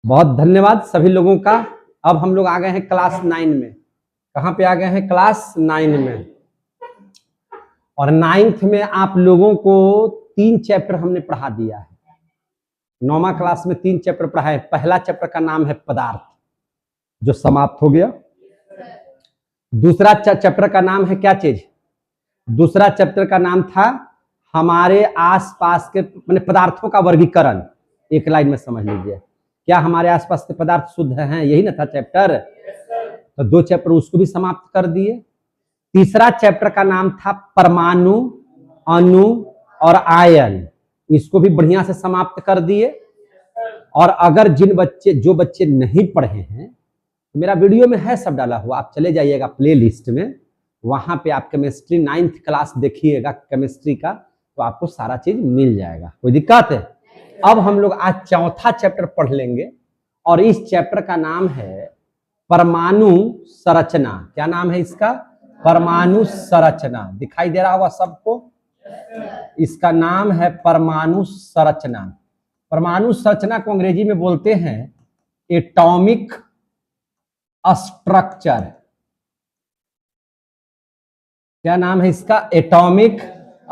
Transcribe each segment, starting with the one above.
बहुत धन्यवाद सभी लोगों का। अब हम लोग आ गए हैं क्लास 9 में। कहाँ पे आ गए हैं? क्लास 9 में। और 9th में आप लोगों को 3 चैप्टर हमने पढ़ा दिया है। 9वां क्लास में 3 चैप्टर पढ़ा है। पहला चैप्टर का नाम है पदार्थ, जो समाप्त हो गया। दूसरा चैप्टर का नाम है क्या चीज? दूसरा चैप्टर का नाम था हमारे आसपास के माने पदार्थों का वर्गीकरण। एक लाइन में समझ लीजिए, क्या हमारे आसपास के पदार्थ शुद्ध हैं? यही ना था चैप्टर। तो 2 चैप्टर उसको भी समाप्त कर दिए। तीसरा चैप्टर का नाम था परमाणु, अणु और आयन। इसको भी बढ़िया से समाप्त कर दिए। और अगर जो बच्चे नहीं पढ़े हैं, तो मेरा वीडियो में है सब डाला हुआ, आप चले जाइएगा प्ले लिस्ट में, वहां पे आप केमिस्ट्री 9th क्लास देखिएगा केमिस्ट्री का, तो आपको सारा चीज मिल जाएगा। कोई दिक्कत है? अब हम लोग आज चौथा चैप्टर पढ़ लेंगे और इस चैप्टर का नाम है परमाणु संरचना। क्या नाम है इसका? परमाणु संरचना। दिखाई दे रहा होगा सबको? इसका नाम है परमाणु संरचना। परमाणु संरचना को अंग्रेजी में बोलते हैं एटॉमिक स्ट्रक्चर। क्या नाम है इसका? एटॉमिक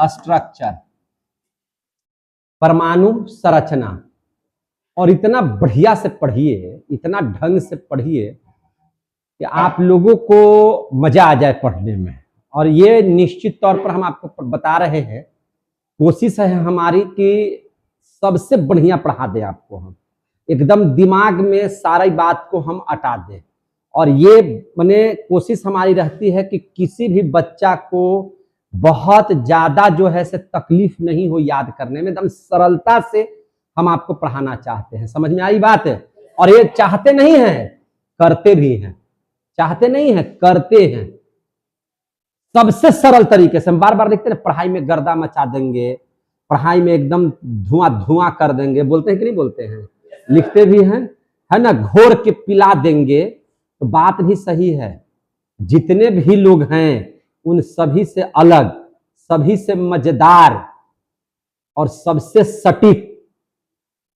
स्ट्रक्चर, परमाणु संरचना। और इतना बढ़िया से पढ़िए, इतना ढंग से पढ़िए कि आप लोगों को मजा आ जाए पढ़ने में। और ये निश्चित तौर पर हम आपको बता रहे हैं, कोशिश है हमारी कि सबसे बढ़िया पढ़ा दें आपको, हम एकदम दिमाग में सारी बात को हम अटा दें। और ये माने कोशिश हमारी रहती है कि किसी भी बच्चा को बहुत ज्यादा जो है से तकलीफ नहीं हो याद करने में, एकदम सरलता से हम आपको पढ़ाना चाहते हैं। समझ में आई बात है? और ये चाहते नहीं हैं, करते भी हैं। चाहते नहीं हैं, करते हैं। सबसे सरल तरीके से हम बार बार देखते हैं, पढ़ाई में गर्दा मचा देंगे, पढ़ाई में एकदम धुआं धुआं कर देंगे, बोलते हैं कि नहीं बोलते हैं? लिखते भी हैं, है ना? घोर के पिला देंगे। तो बात भी सही है। जितने भी लोग हैं उन सभी से अलग, सभी से मजेदार और सबसे सटीक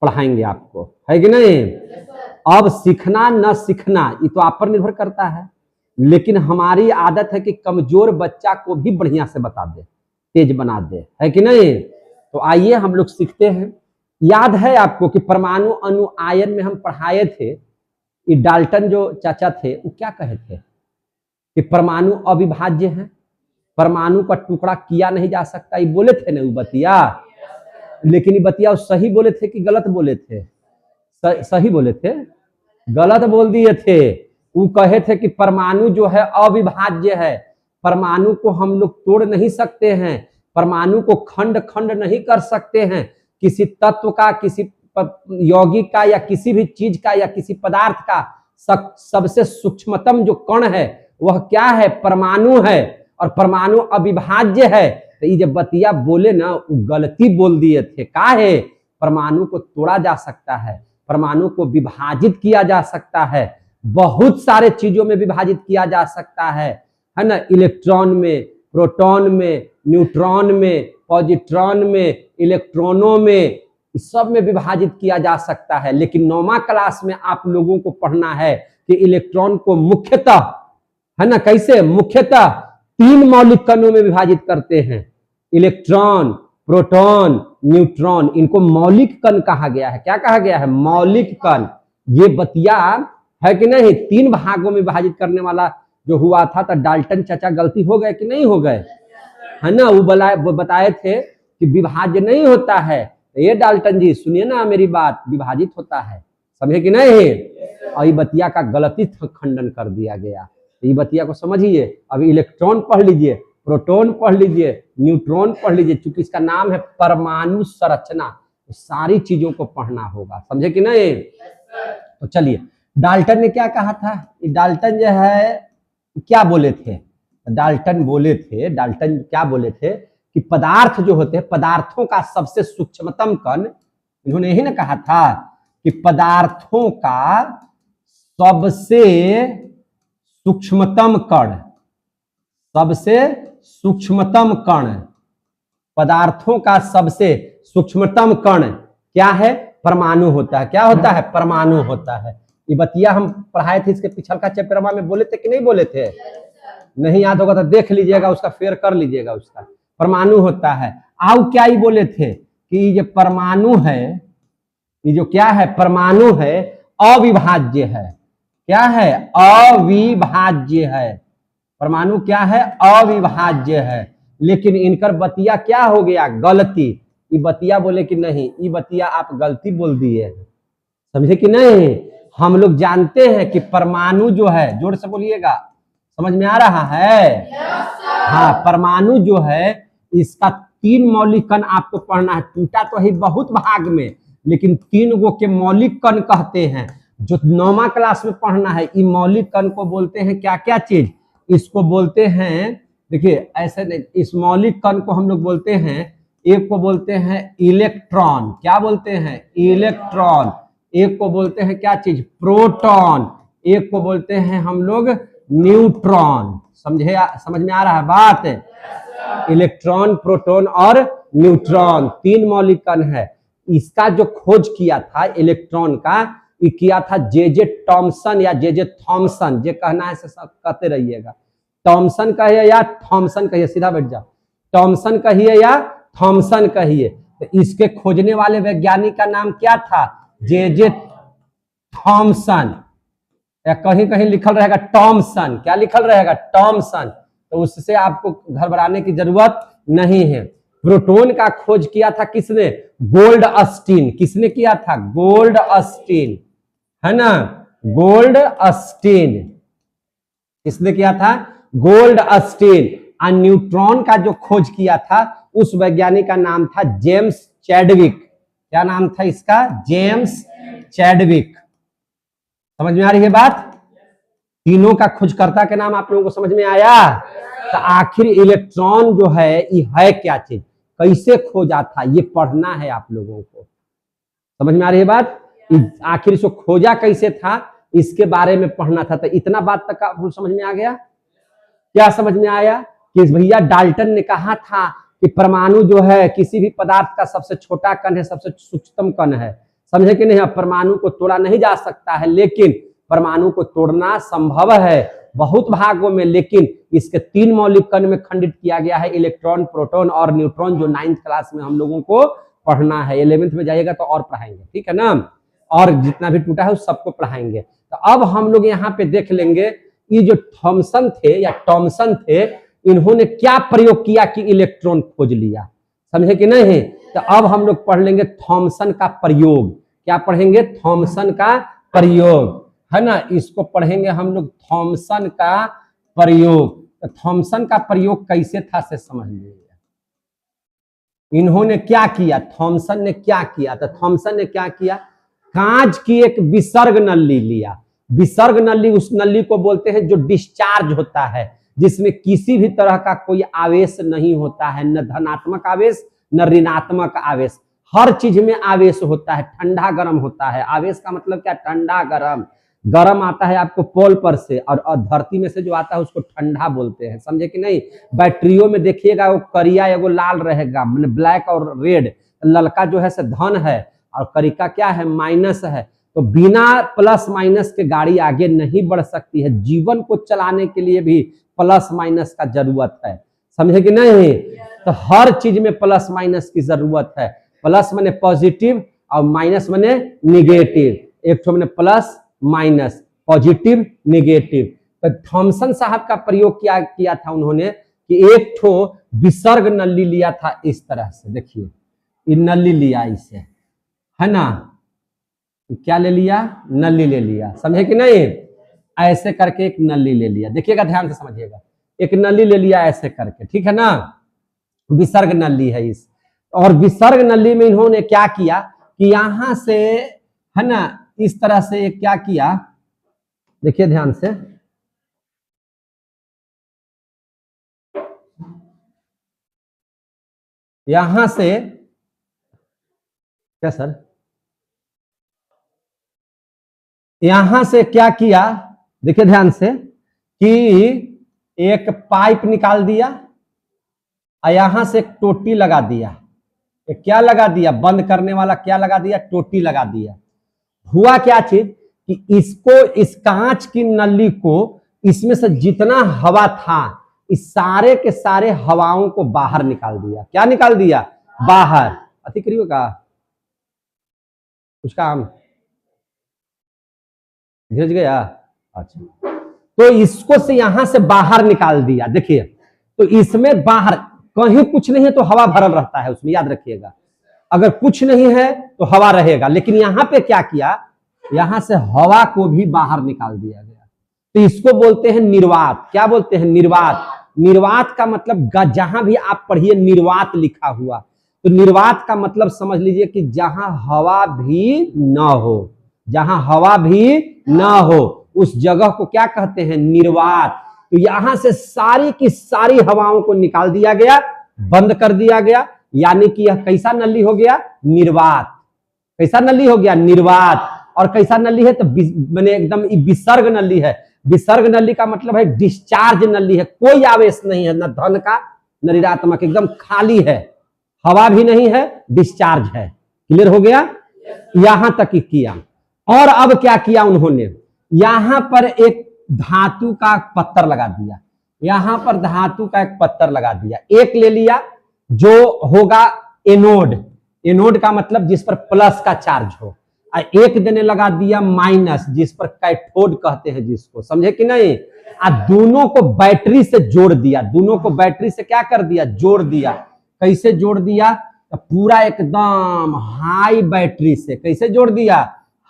पढ़ाएंगे आपको, है कि नहीं? अब सीखना न सीखना ये तो आप पर निर्भर करता है, लेकिन हमारी आदत है कि कमजोर बच्चा को भी बढ़िया से बता दे, तेज बना दे, है कि नहीं? तो आइए हम लोग सीखते हैं। याद है आपको कि परमाणु, अणु, आयन में हम पढ़ाए थे, ये डाल्टन जो चाचा थे वो क्या कहे थे कि परमाणु अविभाज्य है, परमाणु का टुकड़ा किया नहीं जा सकता। ये बोले थे ना वो बतिया। लेकिन ये बतिया सही बोले थे कि गलत बोले थे? सही बोले थे, गलत बोल दिए थे। वो कहे थे कि परमाणु जो है अविभाज्य है, परमाणु को हम लोग तोड़ नहीं सकते हैं, परमाणु को खंड खंड नहीं कर सकते हैं। किसी तत्व का, किसी यौगिक का, या किसी भी चीज का, या किसी पदार्थ का सबसे सूक्ष्मतम जो कण है वह क्या है? परमाणु है। और परमाणु अविभाज्य है। तो ये जब बतिया बोले ना, वो गलती बोल दिए थे। का है? परमाणु को तोड़ा जा सकता है, परमाणु को विभाजित किया जा सकता है, बहुत सारे चीजों में विभाजित किया जा सकता है ना? इलेक्ट्रॉन में, प्रोटॉन में, न्यूट्रॉन में, पॉजिट्रॉन में, इलेक्ट्रॉनों में, सब में विभाजित किया जा सकता है। लेकिन 9वां क्लास में आप लोगों को पढ़ना है कि इलेक्ट्रॉन को मुख्यतः, है ना, कैसे? मुख्यतः 3 मौलिक कणों में विभाजित करते हैं। इलेक्ट्रॉन, प्रोटॉन, न्यूट्रॉन, इनको मौलिक कण कहा गया है। क्या कहा गया है? मौलिक कण। ये बतिया है कि नहीं? 3 भागों में विभाजित करने वाला जो हुआ था, तो डाल्टन चाचा गलती हो गए कि नहीं हो गए? है ना? वो बताए थे कि विभाज्य नहीं होता है। ये डाल्टन जी सुनिए ना मेरी बात, विभाजित होता है, समझे कि नहीं? और ये बतिया का गलती खंडन कर दिया गया। ये बतिया को समझिए। अब इलेक्ट्रॉन पढ़ लीजिए, प्रोटॉन पढ़ लीजिए, न्यूट्रॉन पढ़ लीजिए। चूंकि इसका नाम है परमाणु संरचना, तो सारी चीजों को पढ़ना होगा, समझे कि नहीं? तो चलिए, डाल्टन ने क्या कहा था? डाल्टन जो है क्या बोले थे? डाल्टन क्या बोले थे कि पदार्थ जो होते हैं, पदार्थों का सबसे सूक्ष्मतम कण, इन्होंने यही ना कहा था कि पदार्थों का सबसे सूक्ष्मतम कण, सबसे सूक्ष्मतम कण, पदार्थों का सबसे सूक्ष्मतम कण क्या है? परमाणु होता है। क्या होता है? परमाणु होता है। ये बतिया हम पढ़ाए थे इसके पिछल का चैप्टर में, बोले थे कि नहीं बोले थे? नहीं याद होगा तो देख लीजिएगा, उसका फेयर कर लीजिएगा। उसका परमाणु होता है। आओ क्या ही बोले थे कि ये परमाणु है, ये जो क्या है परमाणु है अविभाज्य है। क्या है? अविभाज्य है। परमाणु क्या है? अविभाज्य है। लेकिन इनकर बतिया क्या हो गया? गलती। ये बतिया बोले कि नहीं, ये बतिया आप गलती बोल दिए, समझे कि नहीं? हम लोग जानते हैं कि परमाणु जो है, जोर से बोलिएगा, समझ में आ रहा है? हाँ, परमाणु जो है इसका 3 मौलिक कण आपको पढ़ना है। टूटा तो है बहुत भाग में, लेकिन 3 गो के मौलिक कण कहते हैं, जो 9वां क्लास में पढ़ना है। ये मौलिक कण को बोलते हैं क्या क्या चीज? इसको बोलते हैं, देखिए ऐसे नहीं, इस मौलिक कण को हम लोग बोलते हैं, एक को बोलते हैं इलेक्ट्रॉन। क्या बोलते हैं? इलेक्ट्रॉन। एक को बोलते हैं क्या चीज? प्रोटॉन। एक को बोलते हैं हम लोग न्यूट्रॉन। समझे? समझ में आ रहा है बात? इलेक्ट्रॉन, प्रोटॉन और न्यूट्रॉन 3 मौलिक कण है। इसका जो खोज किया था इलेक्ट्रॉन का, ये किया था जे टॉमसन या जे थॉमसन। जे कहना है से सब कहते रहिएगा। टॉमसन कहिए या थॉमसन कहिए, सीधा बैठ जाओ। टॉमसन कहिए या थॉमसन कहिए। तो इसके खोजने वाले वैज्ञानिक का नाम क्या था? जे थॉमसन, या कहीं कहीं लिखल रहेगा टॉमसन। क्या लिखल रहेगा? टॉमसन। तो उससे आपको घबराने की जरूरत नहीं है। प्रोटॉन का खोज किया था किसने? गोल्ड अस्टीन। किसने किया था? गोल्ड अस्टीन, है ना? गोल्ड अस्टीन किसने किया था? गोल्ड अस्टीन। और न्यूट्रॉन का जो खोज किया था उस वैज्ञानिक का नाम था जेम्स चैडविक। क्या नाम था इसका? James Chadwick. समझ में आ रही है बात? तीनों का खोजकर्ता के नाम आप लोगों को समझ में आया? तो आखिर इलेक्ट्रॉन जो है ये है क्या चीज, कैसे खोजा था, ये पढ़ना है आप लोगों को। समझ में आ रही है बात? आखिर इसको खोजा कैसे था, इसके बारे में पढ़ना था। तो इतना बात तक आपको समझ में आ गया? क्या समझ में आया? कि भैया डाल्टन ने कहा था कि परमाणु जो है किसी भी पदार्थ का सबसे छोटा कण है, सबसे सूक्ष्मतम कण है। समझे कि नहीं? परमाणु को तोड़ा नहीं जा सकता है, लेकिन परमाणु को तोड़ना संभव है बहुत भागों में। लेकिन इसके 3 मौलिक कण में खंडित किया गया है, इलेक्ट्रॉन, प्रोटॉन और न्यूट्रॉन, जो 9th क्लास में हम लोगों को पढ़ना है। 11th में जाइएगा तो और पढ़ाएंगे, ठीक है ना? और जितना भी टूटा है उस सबको पढ़ाएंगे। तो अब हम लोग यहाँ पे देख लेंगे, ये जो थॉमसन थे या टॉमसन थे, इन्होंने क्या प्रयोग किया कि इलेक्ट्रॉन खोज लिया। समझे कि नहीं? तो अब हम लोग पढ़ लेंगे थॉमसन का प्रयोग। क्या पढ़ेंगे? थॉमसन का प्रयोग, है ना? इसको पढ़ेंगे हम लोग, थॉमसन का प्रयोग। तो थॉमसन का प्रयोग कैसे था से समझ लीजिए। इन्होंने क्या किया? थॉमसन ने क्या किया? तो थॉमसन ने क्या किया? कांच की एक विसर्ग नली लिया। विसर्ग नली उस नली को बोलते हैं जो डिस्चार्ज होता है, जिसमें किसी भी तरह का कोई आवेश नहीं होता है, न धनात्मक आवेश न ऋणात्मक आवेश। हर चीज में आवेश होता है, ठंडा गर्म होता है। आवेश का मतलब क्या? ठंडा गर्म। गर्म आता है आपको पोल पर से, और धरती में से जो आता है उसको ठंडा बोलते हैं। समझे कि नहीं? बैटरियों में देखिएगा वो करिया एगो लाल रहेगा, मैंने ब्लैक और रेड। ललका जो है से धन है और करिका क्या है? माइनस है। तो बिना प्लस माइनस के गाड़ी आगे नहीं बढ़ सकती है। जीवन को चलाने के लिए भी प्लस माइनस का जरूरत है। समझे कि नहीं? तो हर चीज में प्लस माइनस की जरूरत है। प्लस माने पॉजिटिव और माइनस माने निगेटिव। एक तो माने प्लस माइनस, पॉजिटिव निगेटिव। तो थॉमसन साहब का प्रयोग किया था उन्होंने कि एक ठो विसर्ग नली लिया था इस तरह से। देखिए ये नली लिया इसे, है ना? क्या ले लिया? नली ले लिया। समझे कि नहीं? ऐसे करके एक नली ले लिया। देखिएगा ध्यान से समझिएगा, एक नली ले लिया ऐसे करके, ठीक है ना? विसर्ग नली है इस। और विसर्ग नली में इन्होंने क्या किया कि यहां से, है ना, इस तरह से क्या किया, देखिए ध्यान से, यहां से क्या सर, यहां से क्या किया, देखिए ध्यान से, कि एक पाइप निकाल दिया और यहां से एक टोटी लगा दिया। ये क्या लगा दिया, बंद करने वाला क्या लगा दिया, टोटी लगा दिया। हुआ क्या चीज कि इसको, इस कांच की नली को, इसमें से जितना हवा था इस सारे के सारे हवाओं को बाहर निकाल दिया। क्या निकाल दिया, बाहर। अति करीब का कुछ काम धीरज गया। अच्छा, तो इसको से यहां से बाहर निकाल दिया। देखिए, तो इसमें बाहर कहीं कुछ नहीं है तो हवा भरल रहता है उसमें, याद रखिएगा। अगर कुछ नहीं है तो हवा रहेगा, लेकिन यहां पे क्या किया, यहां से हवा को भी बाहर निकाल दिया गया। तो इसको बोलते हैं निर्वात। क्या बोलते हैं, निर्वात। निर्वात का मतलब जहां भी आप पढ़िए निर्वात लिखा हुआ, तो निर्वात का मतलब समझ लीजिए कि जहां हवा भी न हो, जहां हवा भी न हो उस जगह को क्या कहते हैं, निर्वात। तो यहां से सारी की सारी हवाओं को निकाल दिया गया, बंद कर दिया गया, यानी कि यह कैसा नली हो गया, निर्वात। कैसा नली हो गया, निर्वात। और कैसा नली है, तो मैंने एकदम विसर्ग नली है। विसर्ग नली का मतलब है डिस्चार्ज नली है, कोई आवेश नहीं है, न धन का न ऋणात्मक, एकदम खाली है, हवा भी नहीं है, डिस्चार्ज है। क्लियर हो गया, यहां तक ही किया। और अब क्या किया उन्होंने, यहां पर एक धातु का पत्थर लगा दिया। यहां पर धातु का एक पत्थर लगा दिया, एक ले लिया जो होगा एनोड। एनोड का मतलब जिस पर प्लस का चार्ज हो, एक देने लगा दिया माइनस, जिस पर कैथोड कहते हैं जिसको, समझे कि नहीं। दोनों को बैटरी से जोड़ दिया, दोनों को बैटरी से क्या कर दिया, जोड़ दिया। कैसे जोड़ दिया, तो पूरा एकदम हाई बैटरी से। कैसे जोड़ दिया,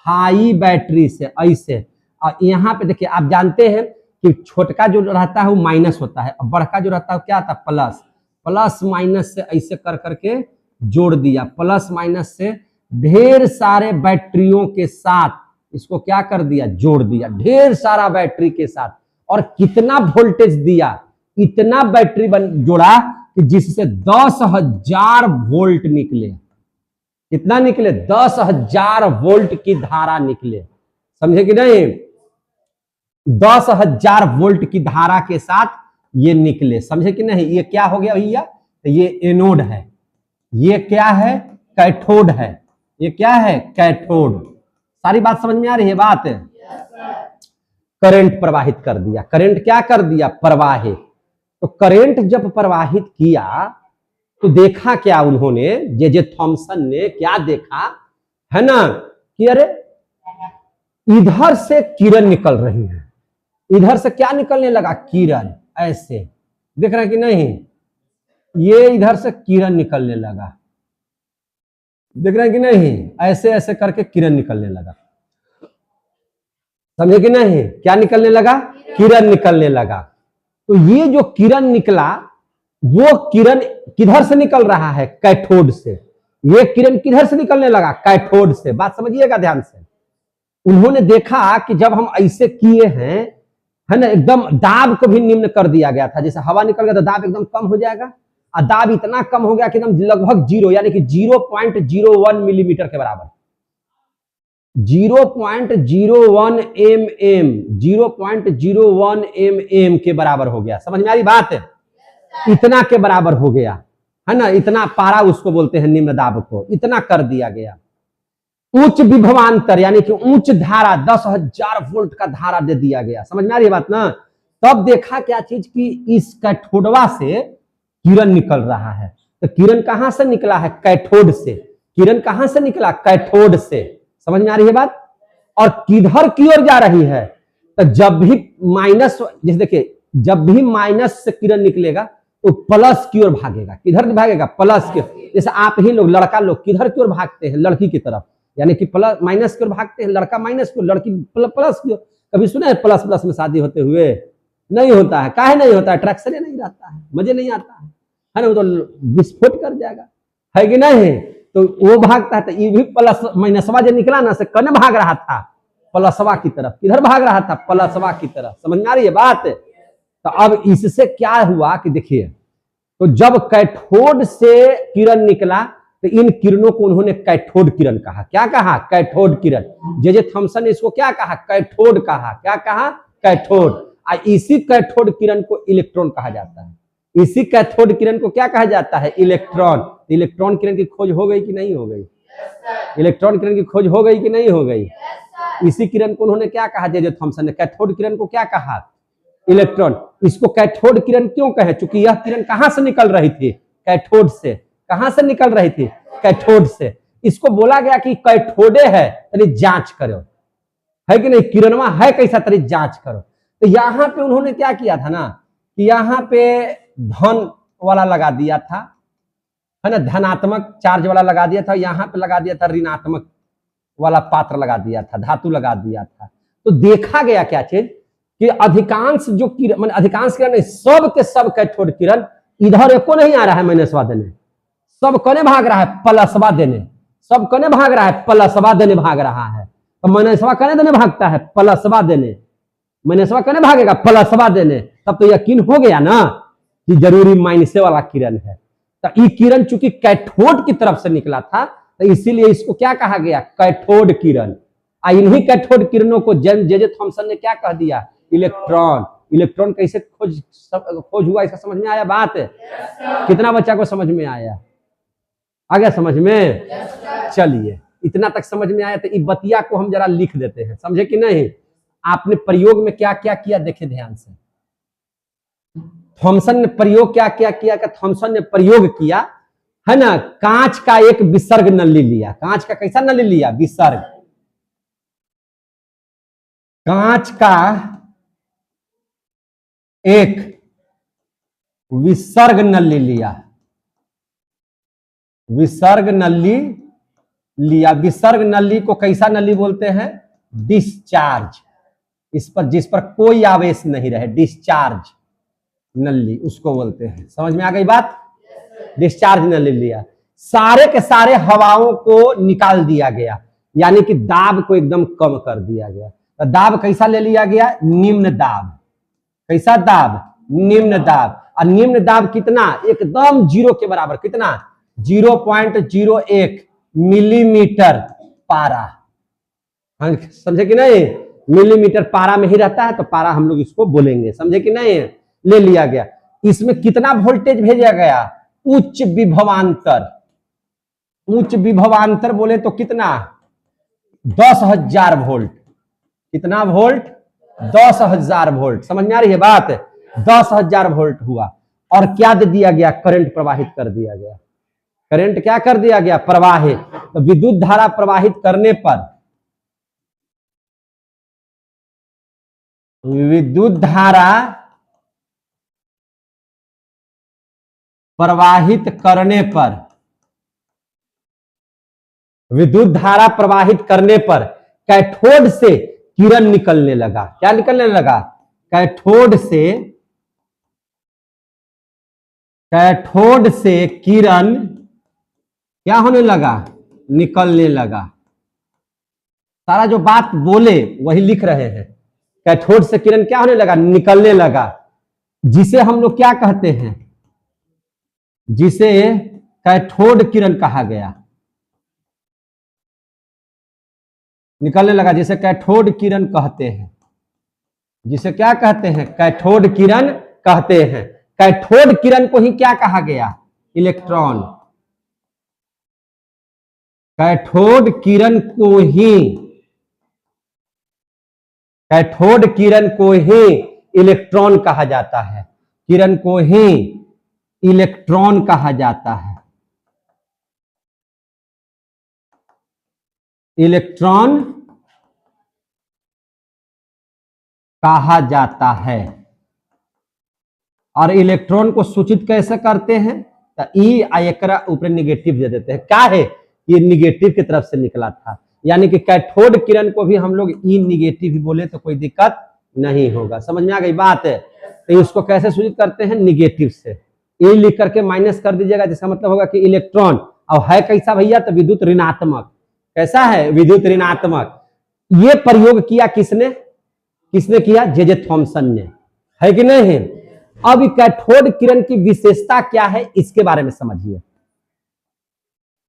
हाई बैटरी से, ऐसे। और यहाँ पे देखिए, आप जानते हैं कि छोटका जो रहता है वो माइनस होता है, और बड़का जो रहता है क्या आता है, प्लस। प्लस माइनस से ऐसे कर करके जोड़ दिया, प्लस माइनस से ढेर सारे बैटरियों के साथ इसको क्या कर दिया, जोड़ दिया, ढेर सारा बैटरी के साथ। और कितना वोल्टेज दिया, इतना बैटरी जोड़ा कि जिससे 10,000 वोल्ट निकले। कितना निकले, 10,000 वोल्ट की धारा निकले, समझे कि नहीं। 10,000 वोल्ट की धारा के साथ ये निकले, समझे कि नहीं। ये क्या हो गया भैया, तो ये एनोड है, ये क्या है, कैथोड है। ये क्या है, कैथोड। सारी बात समझ में आ रही है बात। करंट प्रवाहित कर दिया, करंट क्या कर दिया, प्रवाहित। तो करंट जब प्रवाहित किया तो देखा क्या उन्होंने, जे थॉमसन ने क्या देखा है ना, कि अरे इधर से किरण निकल रही है। इधर से क्या निकलने लगा, किरण। ऐसे देख रहे हैं कि नहीं, ये इधर से किरण निकलने लगा, देख रहे हैं कि नहीं, ऐसे ऐसे करके किरण निकलने लगा, समझे कि नहीं। क्या निकलने लगा, किरण निकलने लगा। तो ये जो किरण निकला, वो किरण किधर से निकल रहा है, कैथोड से। ये किरण किधर से निकलने लगा, कैथोड से। बात समझिएगा ध्यान से। उन्होंने देखा कि जब हम ऐसे किए हैं, है ना, एकदम दाब को भी निम्न कर दिया गया था। जैसे हवा निकल गया तो दाब एकदम कम हो जाएगा, और दाब इतना कम हो गया कि एकदम लगभग जीरो, यानी कि 0.01 मिलीमीटर के बराबर, 0.01 mm, 0.01 mm के बराबर हो गया। समझ में आ रही बात है, इतना के बराबर हो गया, है ना। इतना पारा उसको बोलते हैं, निम्न दाब को, इतना कर दिया गया। उच्च विभवांतर यानी कि उच्च धारा, 10,000 वोल्ट का धारा दे दिया गया। समझ में आ रही है बात ना। तब देखा क्या चीज की, इस कैथोडवा से किरण निकल रहा है। तो किरण कहां से निकला है, कैथोड से। किरण कहां से निकला, कैथोड से। समझ में आ रही है बात। और किधर की ओर जा रही है, तो जब भी माइनस, जैसे देखिए, जब भी माइनस से किरण निकलेगा तो प्लस की ओर भागेगा। किधर भागेगा, प्लस की। जैसे आप ही लोग, लड़का लोग किधर की ओर भागते हैं, लड़की की तरफ, यानी कि प्लस माइनस की ओर भागते हैं, लड़का माइनस की ओर, लड़की प्लस की ओर। कभी सुना है प्लस प्लस में शादी होते हुए? नहीं होता है। काहे नहीं होता है, अट्रैक्शन नहीं रहता है, मजे नहीं आता है ना, वो तो विस्फोट कर जाएगा, है कि नहीं। तो वो भागता है, तो ये भी प्लस माइनसवा जो निकला ना, से कन भाग रहा था, प्लसवा की तरफ। किधर भाग रहा था, प्लसवा की तरफ। समझ में आ रही है बात। तो अब इससे क्या हुआ कि देखिए, तो जब कैथोड से किरण निकला तो इन किरणों को उन्होंने कैथोड किरण कहा। क्या कहा, कैथोड किरण। जे थॉमसन ने इसको क्या कहा, कैथोड कहा। क्या कहा, कैथोड। इसी कैथोड किरण को इलेक्ट्रॉन कहा जाता है। इसी कैथोड किरण को क्या कहा जाता है, इलेक्ट्रॉन। इलेक्ट्रॉन किरण की खोज हो गई कि नहीं हो गई? इलेक्ट्रॉन किरण की खोज हो गई कि नहीं हो गई? इसी किरण को उन्होंने क्या कहा, जे थॉमसन ने? कैथोड किरण को क्या कहा? इलेक्ट्रॉन। इसको कैथोड किरण क्यों कहे? चूंकि यह किरण कहां से निकल रही थी? कैथोड से। कहां से निकल रही थी? कैथोड से। इसको बोला गया कि कैथोडे है, तरी जांच करो, है कि नहीं? किरणवा है कैसा, तरी जांच करो। तो यहां पे उन्होंने क्या किया था ना, कि यहां पे धन वाला लगा दिया था, है ना, धनात्मक चार्ज वाला लगा दिया था, यहां पे लगा दिया था ऋणात्मक वाला पात्र लगा दिया था, धातु लगा दिया था। तो देखा गया क्या चीज, कि अधिकांश जो किरण, मतलब अधिकांश किरण नहीं, सब के सब कैथोड किरण इधर एको नहीं आ रहा है माइनसवा देने, सब कने भाग रहा है प्लसवा देने, सब कने भाग रहा है प्लसवा देने भाग रहा है। तो माइनसवा कने देने भागता है? प्लसवा देने। माइनसवा कने भागेगा? प्लसवा देने। तब तो यकीन हो गया ना कि जरूरी माइनसे वाला किरण है। तो ये किरण चूंकि कैथोड की तरफ से निकला था, तो इसीलिए इसको क्या कहा गया? कैथोड किरण। इन्हीं कैथोड किरणों को जे थॉमसन ने क्या कह दिया? इलेक्ट्रॉन। इलेक्ट्रॉन कैसे खोज हुआ, इसका समझ में आया बात? कितना बच्चा को समझ में आया? आ गया समझ में? चलिए, इतना तक समझ में आया तो इस बतिया को हम जरा लिख देते हैं, समझे कि नहीं? आपने प्रयोग में क्या क्या किया देखे ध्यान से। थॉमसन ने प्रयोग क्या क्या किया? थॉमसन ने प्रयोग किया, है ना, कांच का एक विसर्ग नली लिया। कांच का कैसा नली लिया? विसर्ग। कांच का एक विसर्ग नली लिया, विसर्ग नली लिया। विसर्ग नली को कैसा नली बोलते हैं? डिस्चार्ज। इस पर, जिस पर कोई आवेश नहीं रहे, डिस्चार्ज नली उसको बोलते हैं। समझ में आ गई बात? डिस्चार्ज नली लिया, सारे के सारे हवाओं को निकाल दिया गया, यानी कि दाब को एकदम कम कर दिया गया। तो दाब कैसा ले लिया गया? निम्न दाब। कैसा दाब? निम्न दाब। और निम्न दाब कितना? एकदम जीरो के बराबर। कितना? 0.01 मिलीमीटर पारा। हाँ, समझे कि नहीं? मिलीमीटर पारा में ही रहता है, तो पारा हम लोग इसको बोलेंगे, समझे कि नहीं? ले लिया गया। इसमें कितना वोल्टेज भेजा गया? उच्च विभवांतर। उच्च विभवांतर बोले तो कितना? 10,000 वोल्ट। कितना वोल्ट? 10,000 वोल्ट। समझ में आ रही है बात? 10,000 वोल्ट हुआ। और क्या दे दिया गया? करंट प्रवाहित कर दिया गया। करंट क्या कर दिया गया? प्रवाहित। तो विद्युत धारा प्रवाहित करने पर, विद्युत धारा प्रवाहित करने पर, विद्युत धारा प्रवाहित करने पर कैथोड से किरण निकलने लगा। क्या निकलने लगा? कैथोड से, कैथोड से किरण क्या होने लगा? निकलने लगा। सारा जो बात बोले वही लिख रहे हैं। कैथोड से किरण क्या होने लगा? निकलने लगा। जिसे हम लोग क्या कहते हैं? जिसे कैथोड किरण कहा गया। निकलने लगा, जिसे कैथोड किरण कहते हैं। जिसे क्या कहते हैं? कैथोड किरण कहते हैं। कैथोड किरण को ही क्या कहा गया? इलेक्ट्रॉन। कैथोड किरण को ही, कैथोड किरण को ही इलेक्ट्रॉन कहा जाता है। किरण को ही इलेक्ट्रॉन कहा जाता है। इलेक्ट्रॉन कहा जाता है। और इलेक्ट्रॉन को सूचित कैसे करते हैं? तो ई एकरा ऊपर निगेटिव दे देते हैं। क्या है? ये निगेटिव की तरफ से निकला था, यानी कि कैथोड किरण को भी हम लोग ई निगेटिव ही बोले तो कोई दिक्कत नहीं होगा। समझ में आ गई बात है? तो इसको कैसे सूचित करते हैं? निगेटिव से। ए लिख करके माइनस कर दीजिएगा, जिसका मतलब होगा कि इलेक्ट्रॉन। और है कैसा भैया? तो विद्युत ऋणात्मक। कैसा है? विद्युत ऋणात्मक। ये प्रयोग किया किसने? किसने किया? जे थॉमसन ने, है कि नहीं? अब कैथोड किरण की विशेषता क्या है, इसके बारे में समझिए।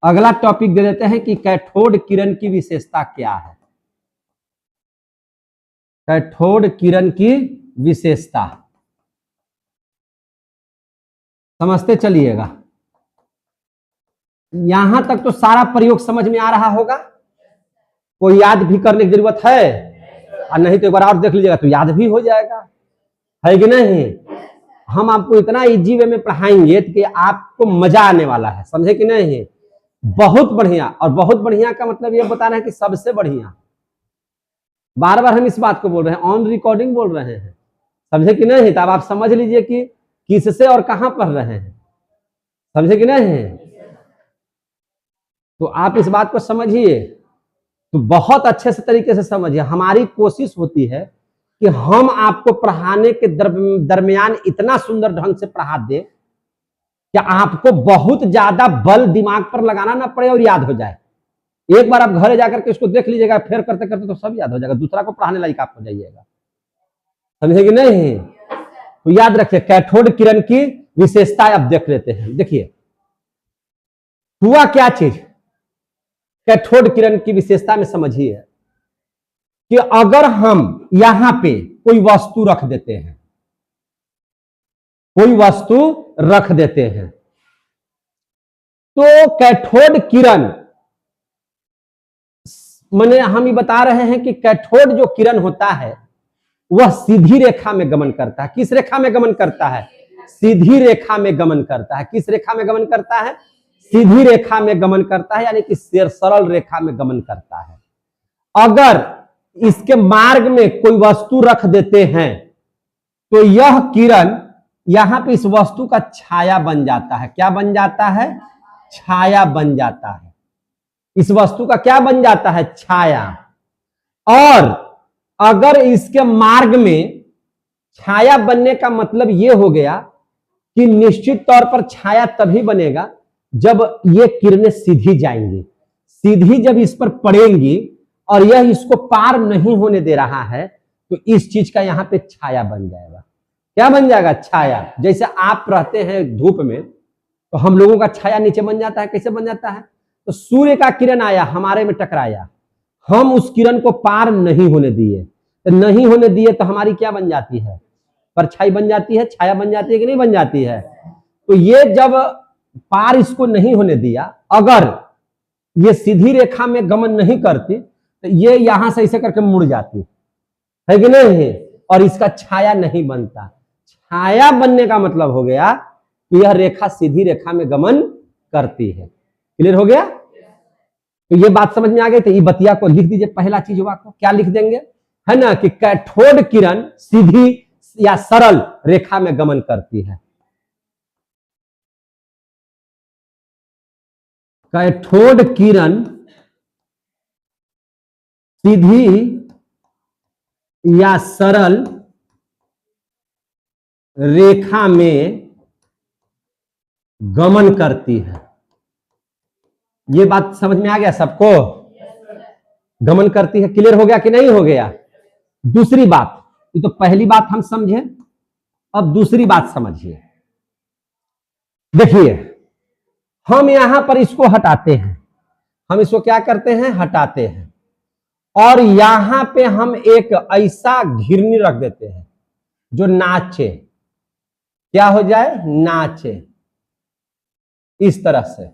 अगला टॉपिक दे देते हैं कि कैथोड किरण की विशेषता क्या है। कैथोड किरण की विशेषता समझते चलिएगा। यहां तक तो सारा प्रयोग समझ में आ रहा होगा। कोई याद भी करने की जरूरत है, और नहीं तो एक बार और देख लीजिएगा तो याद भी हो जाएगा, है कि नहीं। हम आपको इतना इजी वे में पढ़ाएंगे कि आपको मजा आने वाला है, समझे कि नहीं। बहुत बढ़िया, और बहुत बढ़िया का मतलब ये बताना है कि सबसे बढ़िया। बार बार हम इस बात को बोल रहे हैं, ऑन रिकॉर्डिंग बोल रहे हैं, समझे कि नहीं। तब आप समझ लीजिए कि किससे और कहां पढ़ रहे हैं, समझे कि नहीं। तो आप इस बात को समझिए, तो बहुत अच्छे से तरीके से समझिए। हमारी कोशिश होती है कि हम आपको पढ़ाने के दरमियान इतना सुंदर ढंग से पढ़ा दे कि आपको बहुत ज्यादा बल दिमाग पर लगाना ना पड़े और याद हो जाए। एक बार आप घर जाकर के इसको देख लीजिएगा, फिर करते करते तो सब याद हो जाएगा, दूसरा को पढ़ाने लायक आप हो जाइएगा, समझे कि नहीं। तो याद रखिए, कैथोड किरण की विशेषता अब देख लेते हैं। देखिए हुआ क्या चीज, कैथोड किरण की विशेषता में समझिए कि अगर हम यहां पे कोई वस्तु रख देते हैं, कोई वस्तु रख देते हैं, तो कैथोड किरण, माने हम ये बता रहे हैं कि कैथोड जो किरण होता है वह सीधी रेखा में गमन करता है। किस रेखा में गमन करता है, सीधी रेखा में गमन करता है। किस रेखा में गमन करता है, सीधी रेखा में गमन करता है, यानी कि सरल रेखा में गमन करता है। अगर इसके मार्ग में कोई वस्तु रख देते हैं तो यह किरण यहां पे इस वस्तु का छाया बन जाता है। क्या बन जाता है, छाया बन जाता है। इस वस्तु का क्या बन जाता है, छाया। और अगर इसके मार्ग में छाया बनने का मतलब यह हो गया कि निश्चित तौर पर छाया तभी बनेगा जब ये किरणें सीधी जाएंगी। सीधी जब इस पर पड़ेंगी और यह इसको पार नहीं होने दे रहा है, तो इस चीज का यहां पे छाया बन जाएगा। क्या बन जाएगा, छाया। जैसे आप रहते हैं धूप में, तो हम लोगों का छाया नीचे बन जाता है। कैसे बन जाता है, तो सूर्य का किरण आया, हमारे में टकराया, हम उस किरण को पार नहीं होने दिए, तो नहीं होने दिए तो हमारी क्या बन जाती है, परछाई बन जाती है, छाया बन जाती है कि नहीं बन जाती है। तो ये जब पार इसको नहीं होने दिया, अगर ये सीधी रेखा में गमन नहीं करती तो ये यहां से ऐसे करके मुड़ जाती है कि नहीं, और इसका छाया नहीं बनता। छाया बनने का मतलब हो गया कि यह रेखा सीधी रेखा में गमन करती है। क्लियर हो गया। तो ये बात समझ में आ गई। तो ये बतिया को लिख दीजिए, पहला चीज हुआ को क्या लिख देंगे, है ना, कि कैथोड किरण सीधी या सरल रेखा में गमन करती है। कैथोड किरण सीधी या सरल रेखा में गमन करती है। ये बात समझ में आ गया सबको, गमन करती है। क्लियर हो गया कि नहीं हो गया। दूसरी बात, ये तो पहली बात हम समझे, अब दूसरी बात समझिए। देखिए हम यहां पर इसको हटाते हैं, हम इसको क्या करते हैं, हटाते हैं, और यहां पे हम एक ऐसा घिरनी रख देते हैं जो नाचे। क्या हो जाए, नाचे, इस तरह से,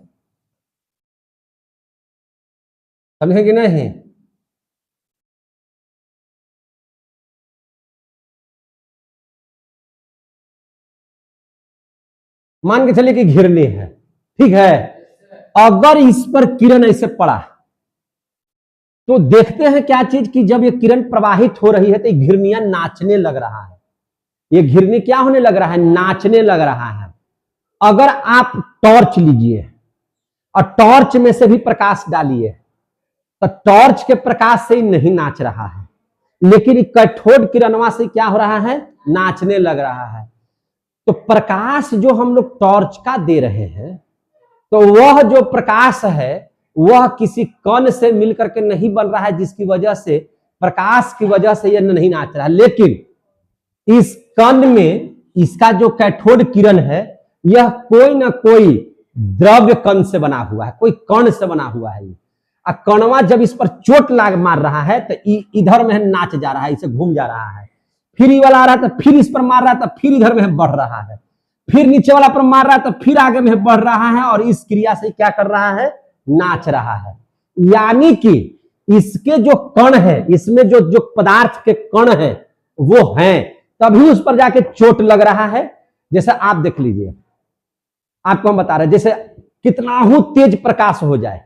समझे कि नहीं। मान के चलिए कि घिरनी है, ठीक है। अगर इस पर किरण ऐसे पड़ा तो देखते हैं क्या चीज कि जब ये किरण प्रवाहित हो रही है तो घिरनियां नाचने लग रहा है। ये घिरनी क्या होने लग रहा है, नाचने लग रहा है। अगर आप टॉर्च लीजिए और टॉर्च में से भी प्रकाश डालिए तो टॉर्च के प्रकाश से ही नहीं नाच रहा है, लेकिन कैथोड किरणवा से क्या हो रहा है, नाचने लग रहा है। तो प्रकाश जो हम लोग टॉर्च का दे रहे हैं, तो वह जो प्रकाश है वह किसी कण से मिलकर के नहीं बन रहा है, जिसकी वजह से, प्रकाश की वजह से यह नहीं नाच रहा है। लेकिन इस कण में इसका जो कैथोड किरण है यह कोई ना कोई द्रव्य कण से बना हुआ है, कोई कण से बना हुआ है। कणवा जब इस पर चोट लाग मार रहा है तो इधर में नाच जा रहा है, इसे घूम जा रहा है। फिर ये वाला आ रहा है तो फिर इस पर मार रहा है तो फिर इधर में बढ़ रहा है। फिर नीचे वाला पर मार रहा है तो फिर आगे में बढ़ रहा है और इस क्रिया से क्या कर रहा है, नाच रहा है। यानी कि इसके जो कण है, इसमें जो जो पदार्थ के कण है वो हैं, तभी उस पर जाके चोट लग रहा है। जैसे आप देख लीजिए, आपको हम बता रहे हैं, जैसे कितना ही तेज प्रकाश हो जाए,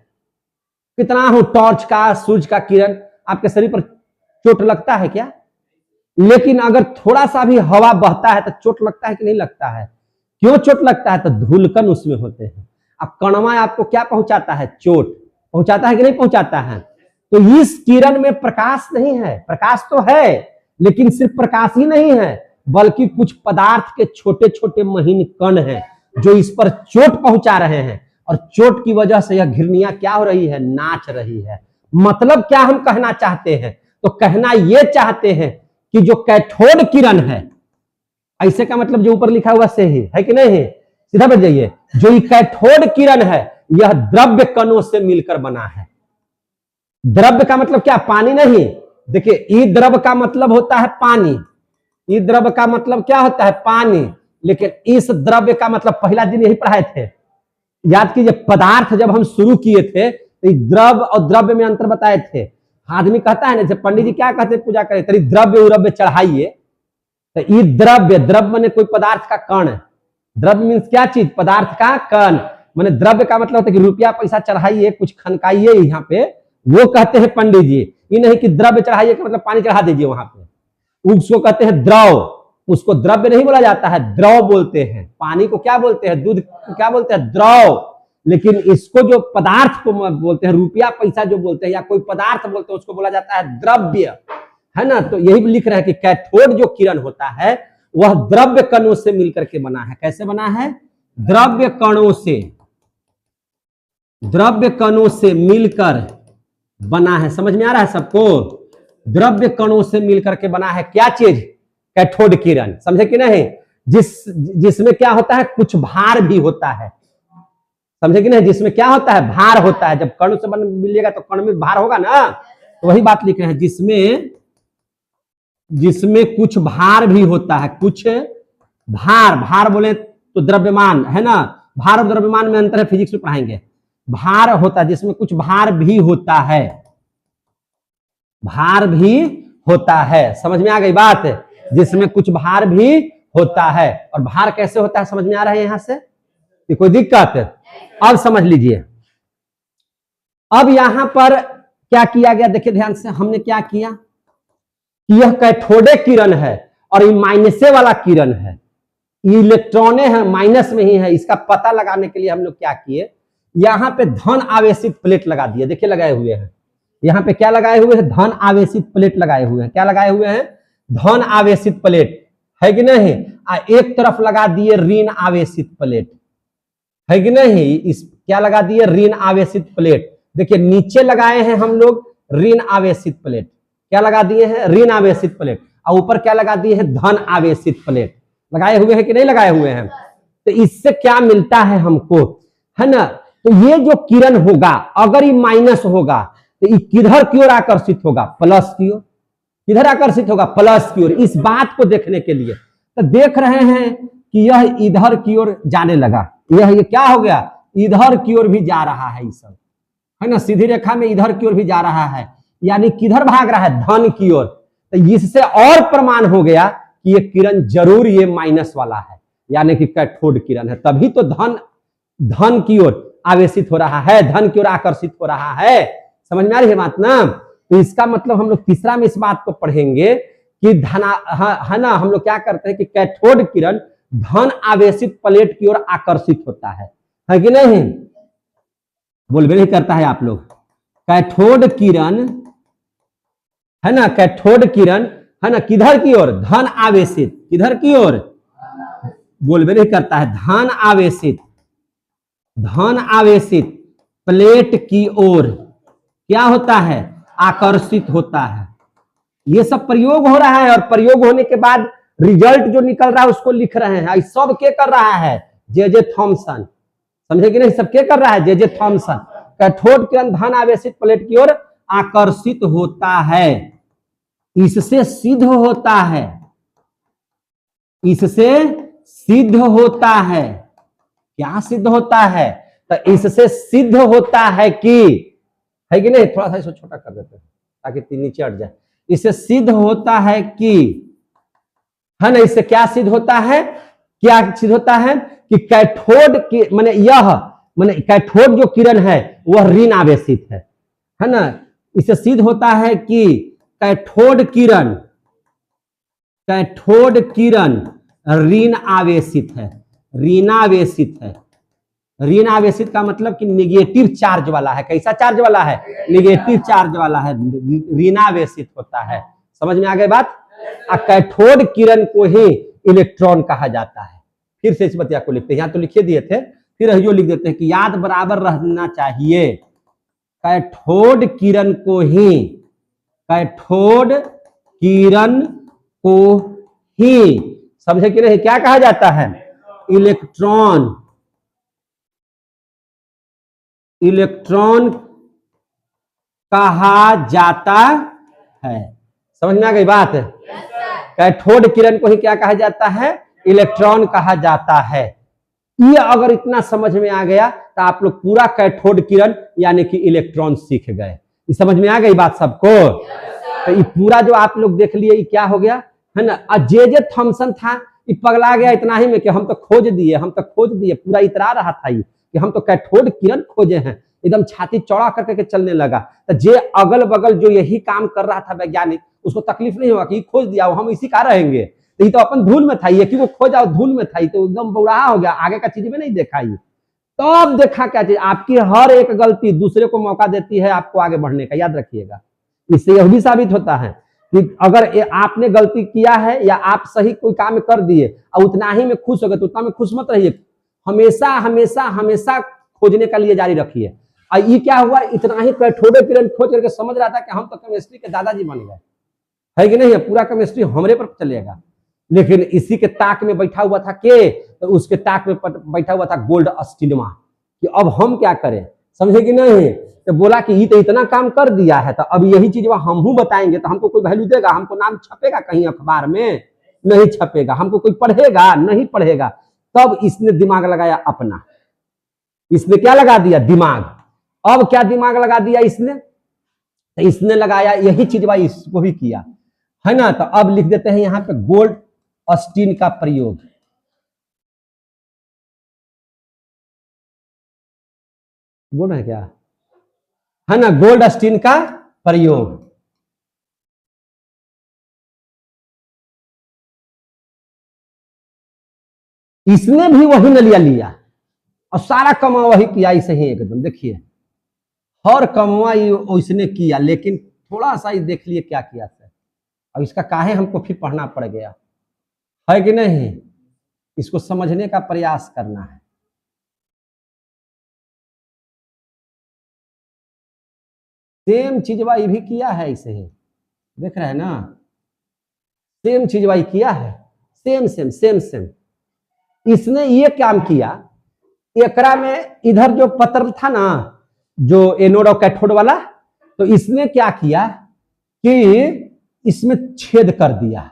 कितना ही टॉर्च का, सूरज का किरण आपके शरीर पर चोट लगता है क्या? लेकिन अगर थोड़ा सा भी हवा बहता है तो चोट लगता है कि नहीं लगता है? क्यों चोट लगता है? तो धूलकण उसमें होते हैं। अब कणवा आपको क्या पहुंचाता है? चोट पहुंचाता है कि नहीं पहुंचाता है? तो इस किरण में प्रकाश नहीं है, प्रकाश तो है लेकिन सिर्फ प्रकाश ही नहीं है, बल्कि कुछ पदार्थ के छोटे छोटे महीन कण हैं जो इस पर चोट पहुंचा रहे हैं, और चोट की वजह से यह घिरनियां क्या हो रही है? नाच रही है। मतलब क्या हम कहना चाहते हैं? तो कहना यह चाहते हैं कि जो कैथोड किरण है, ऐसे का मतलब जो ऊपर लिखा हुआ से ही है कि नहीं है, सीधा बैठ जाइए, जो ये कैथोड किरण है यह द्रव्य कणों से मिलकर बना है। द्रव्य का मतलब क्या? पानी नहीं। देखिए, ई द्रव का मतलब होता है पानी, ई द्रव का मतलब क्या होता है? पानी। लेकिन इस द्रव्य का मतलब पहला दिन यही पढ़ाए थे, याद कीजिए, पदार्थ जब हम शुरू किए थे तो द्रव और द्रव्य में अंतर बताए थे। आदमी कहता है ना, जब पंडित जी क्या कहते पूजा करे, तेरी द्रव्य उरव्य चढ़ाइए, तो ये द्रव्य, द्रव्य माने कोई पदार्थ का कण है। द्रव्य मीन्स क्या चीज? पदार्थ का कण। माने द्रव्य का मतलब होता है कि रुपया पैसा चढ़ाइए, कुछ खनकाइए यहाँ पे, वो कहते हैं पंडित जी। ये नहीं कि द्रव्य चढ़ाइए का मतलब पानी चढ़ा दीजिए वहां पे, उसको कहते हैं द्रव। उसको द्रव्य नहीं बोला जाता है, द्रव बोलते हैं। पानी को क्या बोलते हैं? दूध को क्या बोलते हैं? द्रव। लेकिन इसको जो पदार्थ को बोलते हैं, रुपया पैसा जो बोलते हैं या कोई पदार्थ बोलते हैं, उसको बोला जाता है द्रव्य, है ना। तो यही लिख रहे हैं कि कैथोड जो किरण होता है वह द्रव्य कणों से मिलकर के बना है। कैसे बना है? द्रव्य कणों से, द्रव्य कणों से मिलकर बना है। समझ में आ रहा है सबको? द्रव्य कणों से मिलकर के बना है क्या चीज? कैथोड किरण। समझे कि नहीं? जिसमें क्या होता है? कुछ भार भी होता है। समझे कि नहीं? जिसमें क्या होता है? भार होता है। जब कण से बन मिलेगा तो कण में भार होगा ना, तो वही बात लिख रहे हैं, जिसमें कुछ भार भी होता है। कुछ भार, भार बोले तो द्रव्यमान, है ना। भार और द्रव्यमान में अंतर है, फिजिक्स में पढ़ाएंगे। भार होता है जिसमें कुछ भार भी होता है, भार भी होता है। समझ में आ गई बात? जिसमें कुछ भार भी होता है। और भार कैसे होता है समझ में आ रहा है यहां से? ये कोई दिक्कत? अब समझ लीजिए। अब यहां पर क्या किया गया, देखिए ध्यान से, हमने क्या किया कि यह कैथोडे किरण है और ये माइनसे वाला किरण है, ये इलेक्ट्रॉने हैं, माइनस में ही है। इसका पता लगाने के लिए हम लोग क्या किए, यहां पे धन आवेशित प्लेट लगा दिए। देखिए लगाए हुए हैं, यहाँ पे क्या लगाए हुए हैं? धन आवेशित प्लेट लगाए हुए हैं। क्या लगाए हुए हैं? धन आवेशित प्लेट, है कि नहीं। एक तरफ लगा दिए ऋण आवेशित प्लेट, है कि नहीं। इस क्या लगा दिए? ऋण आवेशित प्लेट। देखिए नीचे लगाए हैं हम लोग ऋण आवेशित प्लेट। क्या लगा दिए हैं? ऋण आवेशित प्लेट। और ऊपर क्या लगा दिए हैं? धन आवेशित प्लेट। लगाए हुए हैं कि नहीं लगाए हुए हैं? तो इससे क्या मिलता है हमको, है ना। तो ये जो किरण होगा, अगर ये माइनस होगा तो ये किधर की ओर आकर्षित होगा? प्लस की ओर। किधर आकर्षित होगा? प्लस की ओर। इस बात को देखने के लिए तो देख रहे हैं कि यह इधर की ओर जाने लगा। ये क्या हो गया? इधर की ओर भी जा रहा है, ये सब, है ना। सीधी रेखा में इधर की ओर भी जा रहा है, यानी किधर भाग रहा है? धन की ओर। तो इससे और प्रमाण हो गया कि ये किरण जरूर ये माइनस वाला है, यानी कि कैथोड किरण है। तभी तो धन की ओर आवेशित हो रहा है, धन की ओर आकर्षित हो रहा है। समझ में आ रही है बात ना। तो इसका मतलब हम लोग तीसरा में इस बात को पढ़ेंगे कि है ना, हम लोग क्या करते हैं कि कैथोड किरण धन आवेशित प्लेट की ओर आकर्षित होता है कि नहीं? बोलबे नहीं करता है आप लोग। कैथोड किरण, है ना, कैथोड किरण, है ना, किधर की ओर? धन आवेशित। किधर की ओर? बोलबे नहीं करता है। धन आवेशित, धन आवेशित प्लेट की ओर क्या होता है? आकर्षित होता है। ये सब प्रयोग हो रहा है, और प्रयोग होने के बाद रिजल्ट जो निकल रहा है उसको लिख रहे हैं। सब के कर रहा है? J Thomson. समझे कि नहीं? सब के कर रहा है? J Thomson. कैथोड किरण धन आवेशित प्लेट की ओर आकर्षित होता है। इससे सिद्ध होता है, इससे सिद्ध होता है, क्या सिद्ध होता है? तो इससे सिद्ध होता है कि नहीं, थोड़ा सा इसको छोटा कर देते हैं ताकि नीचे हट जाए। इससे सिद्ध होता है कि, है ना, इससे क्या सिद्ध होता है, क्या सिद्ध होता है कि कैथोड की माने कैथोड जो किरण है वह ऋण आवेशित है ना। इससे सिद्ध होता है कि कैथोड किरण ऋण आवेशित है, ऋणावेशित है। ऋण आवेशित का मतलब कि निगेटिव चार्ज वाला है। कैसा चार्ज वाला है? निगेटिव चार्ज वाला है, ऋणावेशित होता है। समझ में आ गई बात? कैथोड किरण को ही इलेक्ट्रॉन कहा जाता है। फिर से इस बतिया को लिखते हैं, यहां तो लिखे दिए थे, फिर यो लिख देते हैं कि याद बराबर रहना चाहिए। कैथोड किरण को ही समझे कि नहीं, क्या कहा जाता है? इलेक्ट्रॉन कहा जाता है। समझ में आ गई बात? कैथोड किरण को ही क्या कहा जाता है? इलेक्ट्रॉन कहा जाता है। ये अगर इतना समझ में आ गया तो आप लोग पूरा कैथोड किरण यानी कि इलेक्ट्रॉन सीख गए। ये समझ में आ गई बात सबको? तो ये पूरा जो आप लोग देख लिए, ये क्या हो गया है ना। जे थॉमसन था, ये पगला गया इतना ही में कि हम तो खोज दिए, पूरा इतरा रहा था ये कि हम तो कैथोड किरण खोजे हैं, एकदम छाती चौड़ा करके चलने लगा। तो जे अगल बगल जो यही काम कर रहा था वैज्ञानिक, उसको तकलीफ नहीं हुआ कि खोज दिया, हम इसी का रहेंगे। तो ये तो अपन धूल में था, ये कि वो खोजा धूल में था, तो एकदम बुरा हो गया, आगे का चीज में नहीं देखा। ये तो अब देखा क्या चीज, आपकी हर एक गलती दूसरे को मौका देती है आपको आगे बढ़ने का, याद रखिएगा। इससे यह भी साबित होता है कि अगर आपने गलती किया है या आप सही कोई काम कर दिए और उतना ही में खुश हो गए तो उतना में खुश मत रहिए, हमेशा हमेशा हमेशा खोजने का लिए जारी रखिए। और ये क्या हुआ, इतना ही कैथोड किरण खोज करके समझ रहा था कि हम तो केमिस्ट्री के दादाजी बन गए, है कि नहीं, पूरा केमिस्ट्री हमरे पर चलेगा। लेकिन इसी के ताक में बैठा हुआ था तो उसके ताक में बैठा हुआ था गोल्ड अस्टिनमा कि अब हम क्या करें, समझे कि नहीं। तो बोला कि ये तो इतना काम कर दिया है, तो अब यही चीज हम बताएंगे तो हमको कोई वैल्यू देगा, हमको नाम छपेगा कहीं अखबार में? नहीं छपेगा। हमको कोई पढ़ेगा? नहीं पढ़ेगा। तब इसने दिमाग लगाया अपना, इसने क्या लगा दिया? दिमाग। अब क्या दिमाग लगा दिया इसने? तो इसने लगाया यही चीज भाई इसको भी किया, है ना। तो अब लिख देते हैं यहां पे गोल्ड अस्टीन का प्रयोग। बोल रहे क्या, है ना, गोल्ड अस्टीन का प्रयोग। इसने भी वही नलिया लिया और सारा कमा वही किया, इसे ही एकदम देखिए हर कमवा इसने किया, लेकिन थोड़ा सा ही देख लिए क्या किया सर। अब इसका काहे हमको फिर पढ़ना पड़ गया, है कि नहीं। इसको समझने का प्रयास करना है। सेम चीज भाई भी किया है, इसे ही देख रहे हैं ना, सेम चीज भाई किया है, सेम सेम सेम सेम। इसने ये काम किया, एकरा में इधर जो पत्र था ना, जो एनोड और कैथोड वाला, तो इसने क्या किया कि इसमें छेद कर दिया।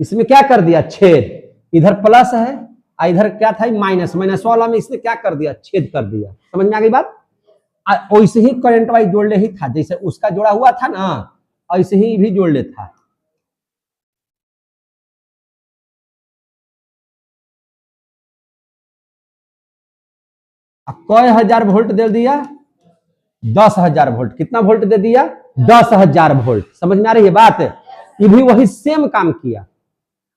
इसमें क्या कर दिया? छेद। इधर प्लस है और इधर क्या था? माइनस। माइनस वाला में इसने क्या कर दिया? छेद कर दिया। समझ में आ गई बात? वैसे ही करंट वाइज जोड़ने ही था, जैसे उसका जोड़ा हुआ था ना, ऐसे ही भी जोड़ ले था। कई हजार वोल्ट दे दिया? 10,000 वोल्ट। कितना वोल्ट दे दिया? 10,000 वोल्ट। समझ में आ रही है बात? ये भी वही सेम काम किया।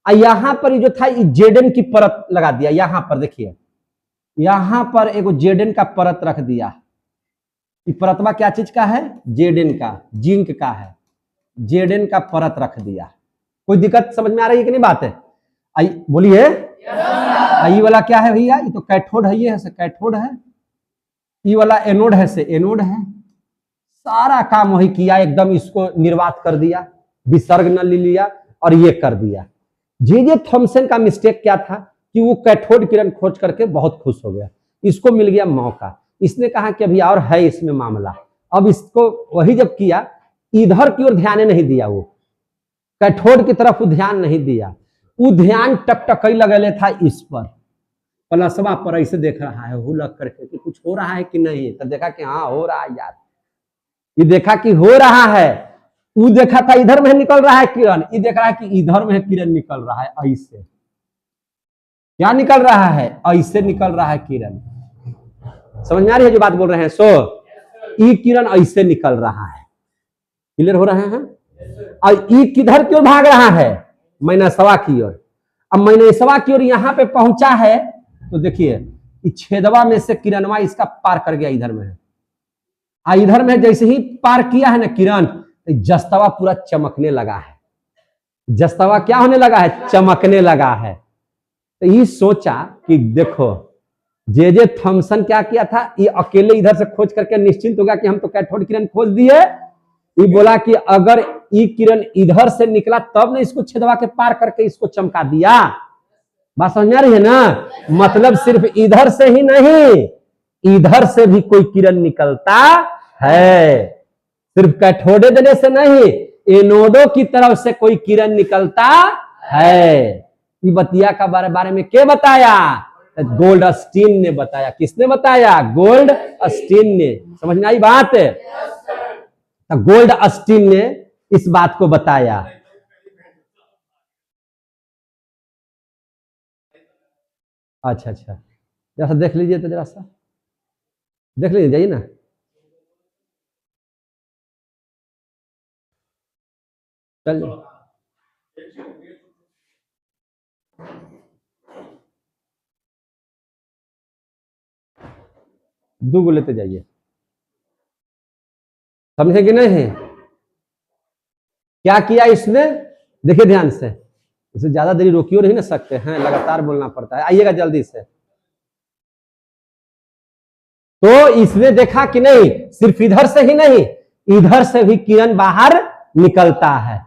यहां पर जो था जेडन की परत लगा दिया। यहां पर देखिए, यहां पर एक जेडन का परत रख दिया। ये परतवा क्या चीज का है? जेडन का, जिंक का है। जेडन का परत रख दिया। कोई दिक्कत समझ में आ रही है कि नहीं बात है? बोलिए। ये वाला क्या है भैया? ये तो कैथोड है, ये है कैथोड है। ये वाला एनोड है, से एनोड है। सारा काम वही किया, एकदम इसको निर्वात कर दिया, विसर्ग न ले लिया और ये कर दिया। जे थॉमसन का मिस्टेक क्या था कि वो कैथोड किरण खोज करके बहुत खुश हो गया, इसको मिल गया मौका। इसने कहा कि अभी और है इसमें मामला। अब इसको वही जब किया, इधर की ओर ध्यान नहीं दिया, वो कैथोड की तरफ ध्यान नहीं दिया, वो ध्यान टकटकई लगेले था इस पर, प्लसवा पर ऐसे देख रहा है हुलक करके कि कुछ हो रहा है कि नहीं, तो देखा कि हाँ हो रहा है यार, ये देखा कि हो रहा है, वो देखा था इधर में निकल रहा है किरण, ये देख रहा है कि इधर में किरण निकल रहा है, ऐसे क्या निकल रहा है, ऐसे निकल रहा है किरण। समझ में आ रही है जो बात बोल रहे हैं? सो ई किरण ऐसे निकल रहा है, क्लियर हो रहे हैं? और ई किधर की ओर भाग रहा है? मैनसवा की ओर। अब मैनसवा की ओर यहां पे पहुंचा है तो देखिए छेदवा में से किरणवा इसका पार कर गया, इधर में है, इधर में जैसे ही पार किया है ना किरण, जस्तवा पूरा चमकने लगा है, जस्तवा क्या होने लगा है? चमकने लगा है। तो ये सोचा कि देखो जे थॉमसन क्या किया था, ये अकेले इधर से खोज करके निश्चिंत हो गया कि हम तो कैथोड किरण खोज दिए, ये बोला कि अगर ये किरण इधर से निकला तब ने इसको छेदवा के पार करके इसको चमका दिया। बात समझ में आ रही है ना? मतलब सिर्फ इधर से ही नहीं, इधर से भी कोई किरण निकलता है, सिर्फ कैथोडे देने से नहीं, एनोडो की तरफ से कोई किरण निकलता है। ये बतिया का बारे में क्या बताया? गोल्डस्टीन ने बताया। किसने बताया? गोल्डस्टीन ने। समझ में आई बात? तो गोल्डस्टीन ने इस बात को बताया। अच्छा अच्छा, जरा सा देख लीजिए, तो जरा सा देख लीजिए, जाइए ना। चलिए दो गो लेते जाइए, समझे कि नहीं? क्या किया इसने? देखिए ध्यान से, इसे ज्यादा देरी रोकियो नहीं ना सकते हैं, लगातार बोलना पड़ता है। आइएगा जल्दी से। तो इसने देखा कि नहीं, सिर्फ इधर से ही नहीं, इधर से भी किरण बाहर निकलता है।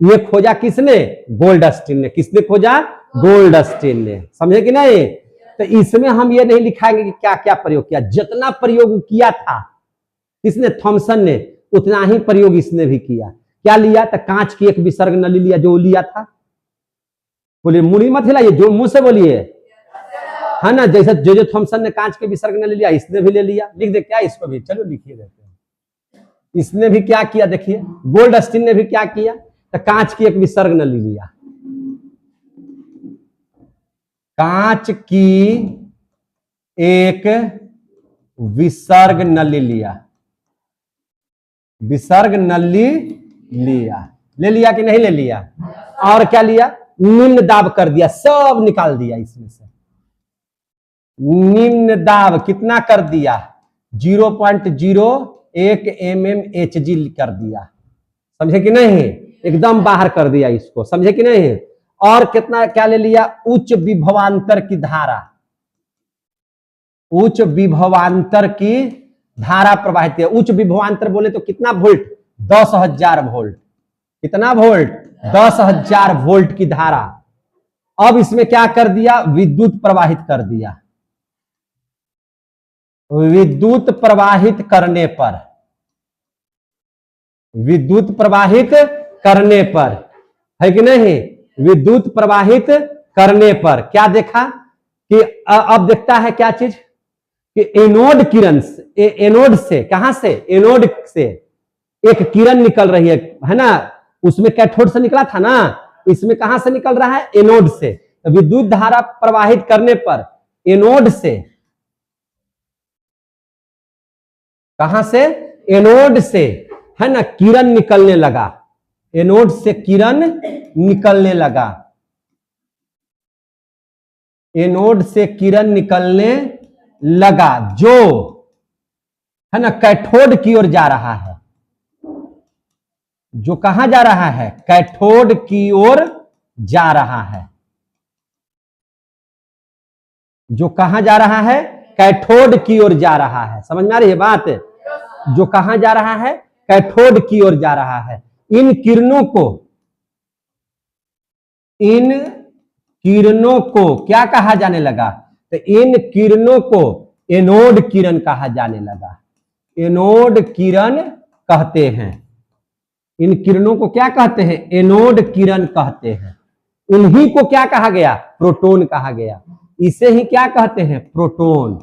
ये खोजा किसने? गोल्डस्टीन ने। किसने खोजा? गोल्डस्टीन ने। समझे कि नहीं? तो इसमें हम ये नहीं लिखाएंगे कि क्या क्या प्रयोग किया, जितना प्रयोग किया था किसने? थॉमसन ने, उतना ही प्रयोग इसने भी किया। क्या लिया? तो कांच की एक विसर्ग नली लिया, जो लिया था। बोलिए मुड़ी मत हिलाइए, जो मुंह से बोलिए, है ना? जैसे जो थॉमसन ने कांच के विसर्ग नली लिया, इसने भी ले लिया। लिख दे क्या इसको भी? चलो लिखिए देते हैं। इसने भी क्या किया देखिए, गोल्डस्टीन ने भी क्या किया, तो कांच की एक विसर्ग नली लिया, कांच की एक विसर्ग नली लिया, विसर्ग नली लिया। ले लिया कि नहीं ले लिया? और क्या लिया? निम्न दाब कर दिया, सब निकाल दिया इसमें से। निम्न दाब कितना कर दिया? 0.01 mmHg कर दिया। समझे कि नहीं? एकदम बाहर कर दिया इसको। समझे कि नहीं? और कितना क्या ले लिया? उच्च विभवांतर की धारा, उच्च विभवांतर की धारा प्रवाहित है। उच्च विभवांतर बोले तो कितना वोल्ट? 10,000 वोल्ट। कितना वोल्ट? 10,000 वोल्ट की धारा। अब इसमें क्या कर दिया? विद्युत प्रवाहित कर दिया। विद्युत प्रवाहित करने पर, विद्युत प्रवाहित करने पर, है कि नहीं? विद्युत प्रवाहित करने पर क्या देखा कि अब देखता है क्या चीज कि एनोड किरण से, एनोड से, कहां से? एनोड से एक किरण निकल रही है ना? उसमें कैथोड से निकला था ना, इसमें कहां से निकल रहा है? एनोड से। तो विद्युत धारा प्रवाहित करने पर एनोड से, कहां से? एनोड से, है ना, किरण निकलने लगा। एनोड से किरण निकलने लगा, एनोड से किरण निकलने लगा, जो है ना कैथोड की ओर जा रहा है। जो कहां जा रहा है? कैथोड की ओर जा रहा है। जो कहां जा रहा है? कैथोड की ओर जा रहा है। समझ में आ रही है बात? जो कहां जा रहा है? कैथोड की ओर जा रहा है। इन किरणों को, इन किरणों को क्या कहा जाने लगा? तो इन किरणों को एनोड किरण कहा जाने लगा। एनोड किरण कहते हैं। इन किरणों को क्या कहते हैं? एनोड किरण कहते हैं। इन्हीं को क्या कहा गया? प्रोटॉन कहा गया। इसे ही क्या कहते हैं? प्रोटॉन।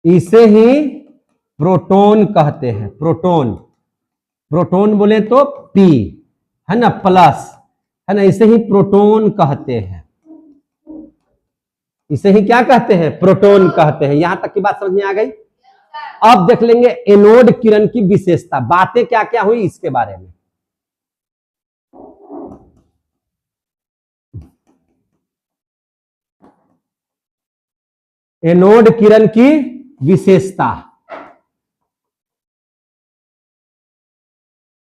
इसे ही प्रोटॉन कहते हैं। प्रोटॉन, प्रोटॉन बोले तो P है ना, प्लस है ना, इसे ही प्रोटॉन कहते हैं। इसे ही क्या कहते हैं? प्रोटॉन कहते हैं। यहां तक की बात समझ में आ गई? अब देख लेंगे एनोड किरण की विशेषता, बातें क्या क्या हुई इसके बारे में। एनोड किरण की विशेषता,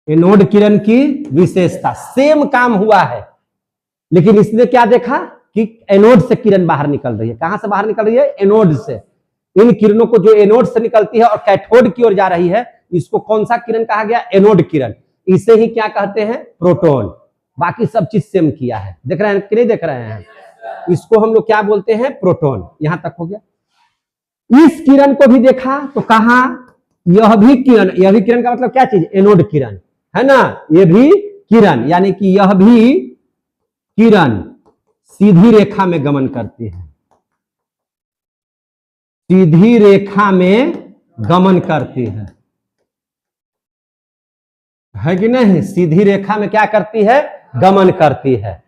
एनोड किरण की विशेषता, सेम काम हुआ है, लेकिन इसने क्या देखा कि एनोड से किरण बाहर निकल रही है। कहां से बाहर निकल रही है? एनोड से। इन किरणों को जो एनोड से निकलती है और कैथोड की ओर जा रही है, इसको कौन सा किरण कहा गया? एनोड किरण। इसे ही क्या कहते हैं? प्रोटॉन। बाकी सब चीज सेम किया है। देख रहे हैं कि नहीं देख रहे हैं? इसको हम लोग क्या बोलते हैं? प्रोटॉन। यहां तक हो गया। इस किरण को भी देखा तो कहा यह भी किरण, यह भी किरण का मतलब क्या चीज? एनोड किरण है ना, ये भी किरण, यानी कि यह भी किरण सीधी रेखा में गमन करती है, सीधी रेखा में गमन करती है कि नहीं? सीधी रेखा में क्या करती है? गमन करती है।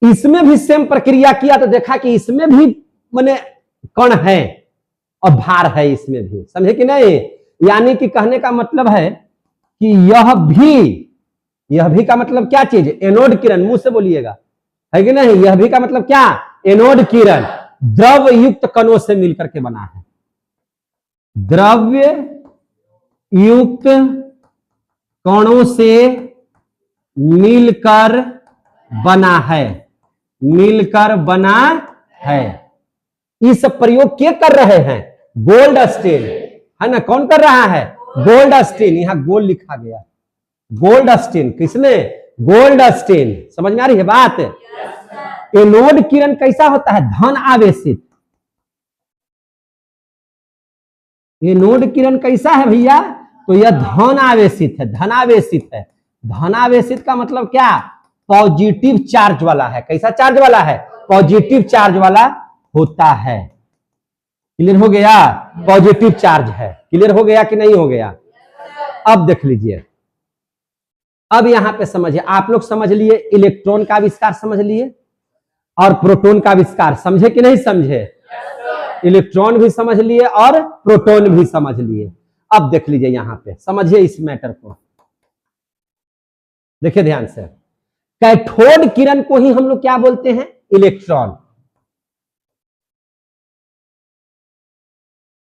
इसमें भी सेम प्रक्रिया किया तो देखा कि इसमें भी माने कण है और भार है इसमें भी, समझे कि नहीं? यानी कि कहने का मतलब है कि यह भी का मतलब क्या चीज? एनोड किरण। मुंह से बोलिएगा, है कि नहीं? यह भी का मतलब क्या? एनोड किरण द्रव युक्त कणों से मिलकर के बना है, द्रव्य युक्त कणों से मिलकर बना है, मिलकर बना है। इस प्रयोग क्या कर रहे हैं? गोल्डस्टीन है ना। कौन कर रहा है? गोल्डस्टीन। यहां गोल्ड लिखा गया, गोल्डस्टीन। किसने? गोल्डस्टीन। समझ में आ रही है बात? एनोड किरण कैसा होता है? धन आवेशित। एनोड किरण कैसा है भैया? तो यह धन आवेशित है, धनावेशित है। धनावेशित का मतलब क्या? पॉजिटिव चार्ज वाला है। कैसा चार्ज वाला है? पॉजिटिव चार्ज वाला होता है। क्लियर हो गया? पॉजिटिव चार्ज है। क्लियर हो गया कि नहीं हो गया? अब देख लीजिए, अब यहां पे समझिए, आप लोग समझ लिए, इलेक्ट्रॉन का आविष्कार समझ लिए और प्रोटॉन का आविष्कार, समझे कि नहीं समझे? इलेक्ट्रॉन भी समझ लिए और प्रोटॉन भी समझ लिए। अब देख लीजिए यहां पे, समझिए इस मैटर को, देखिए ध्यान से। कैथोड किरण को ही हम लोग क्या बोलते हैं? इलेक्ट्रॉन।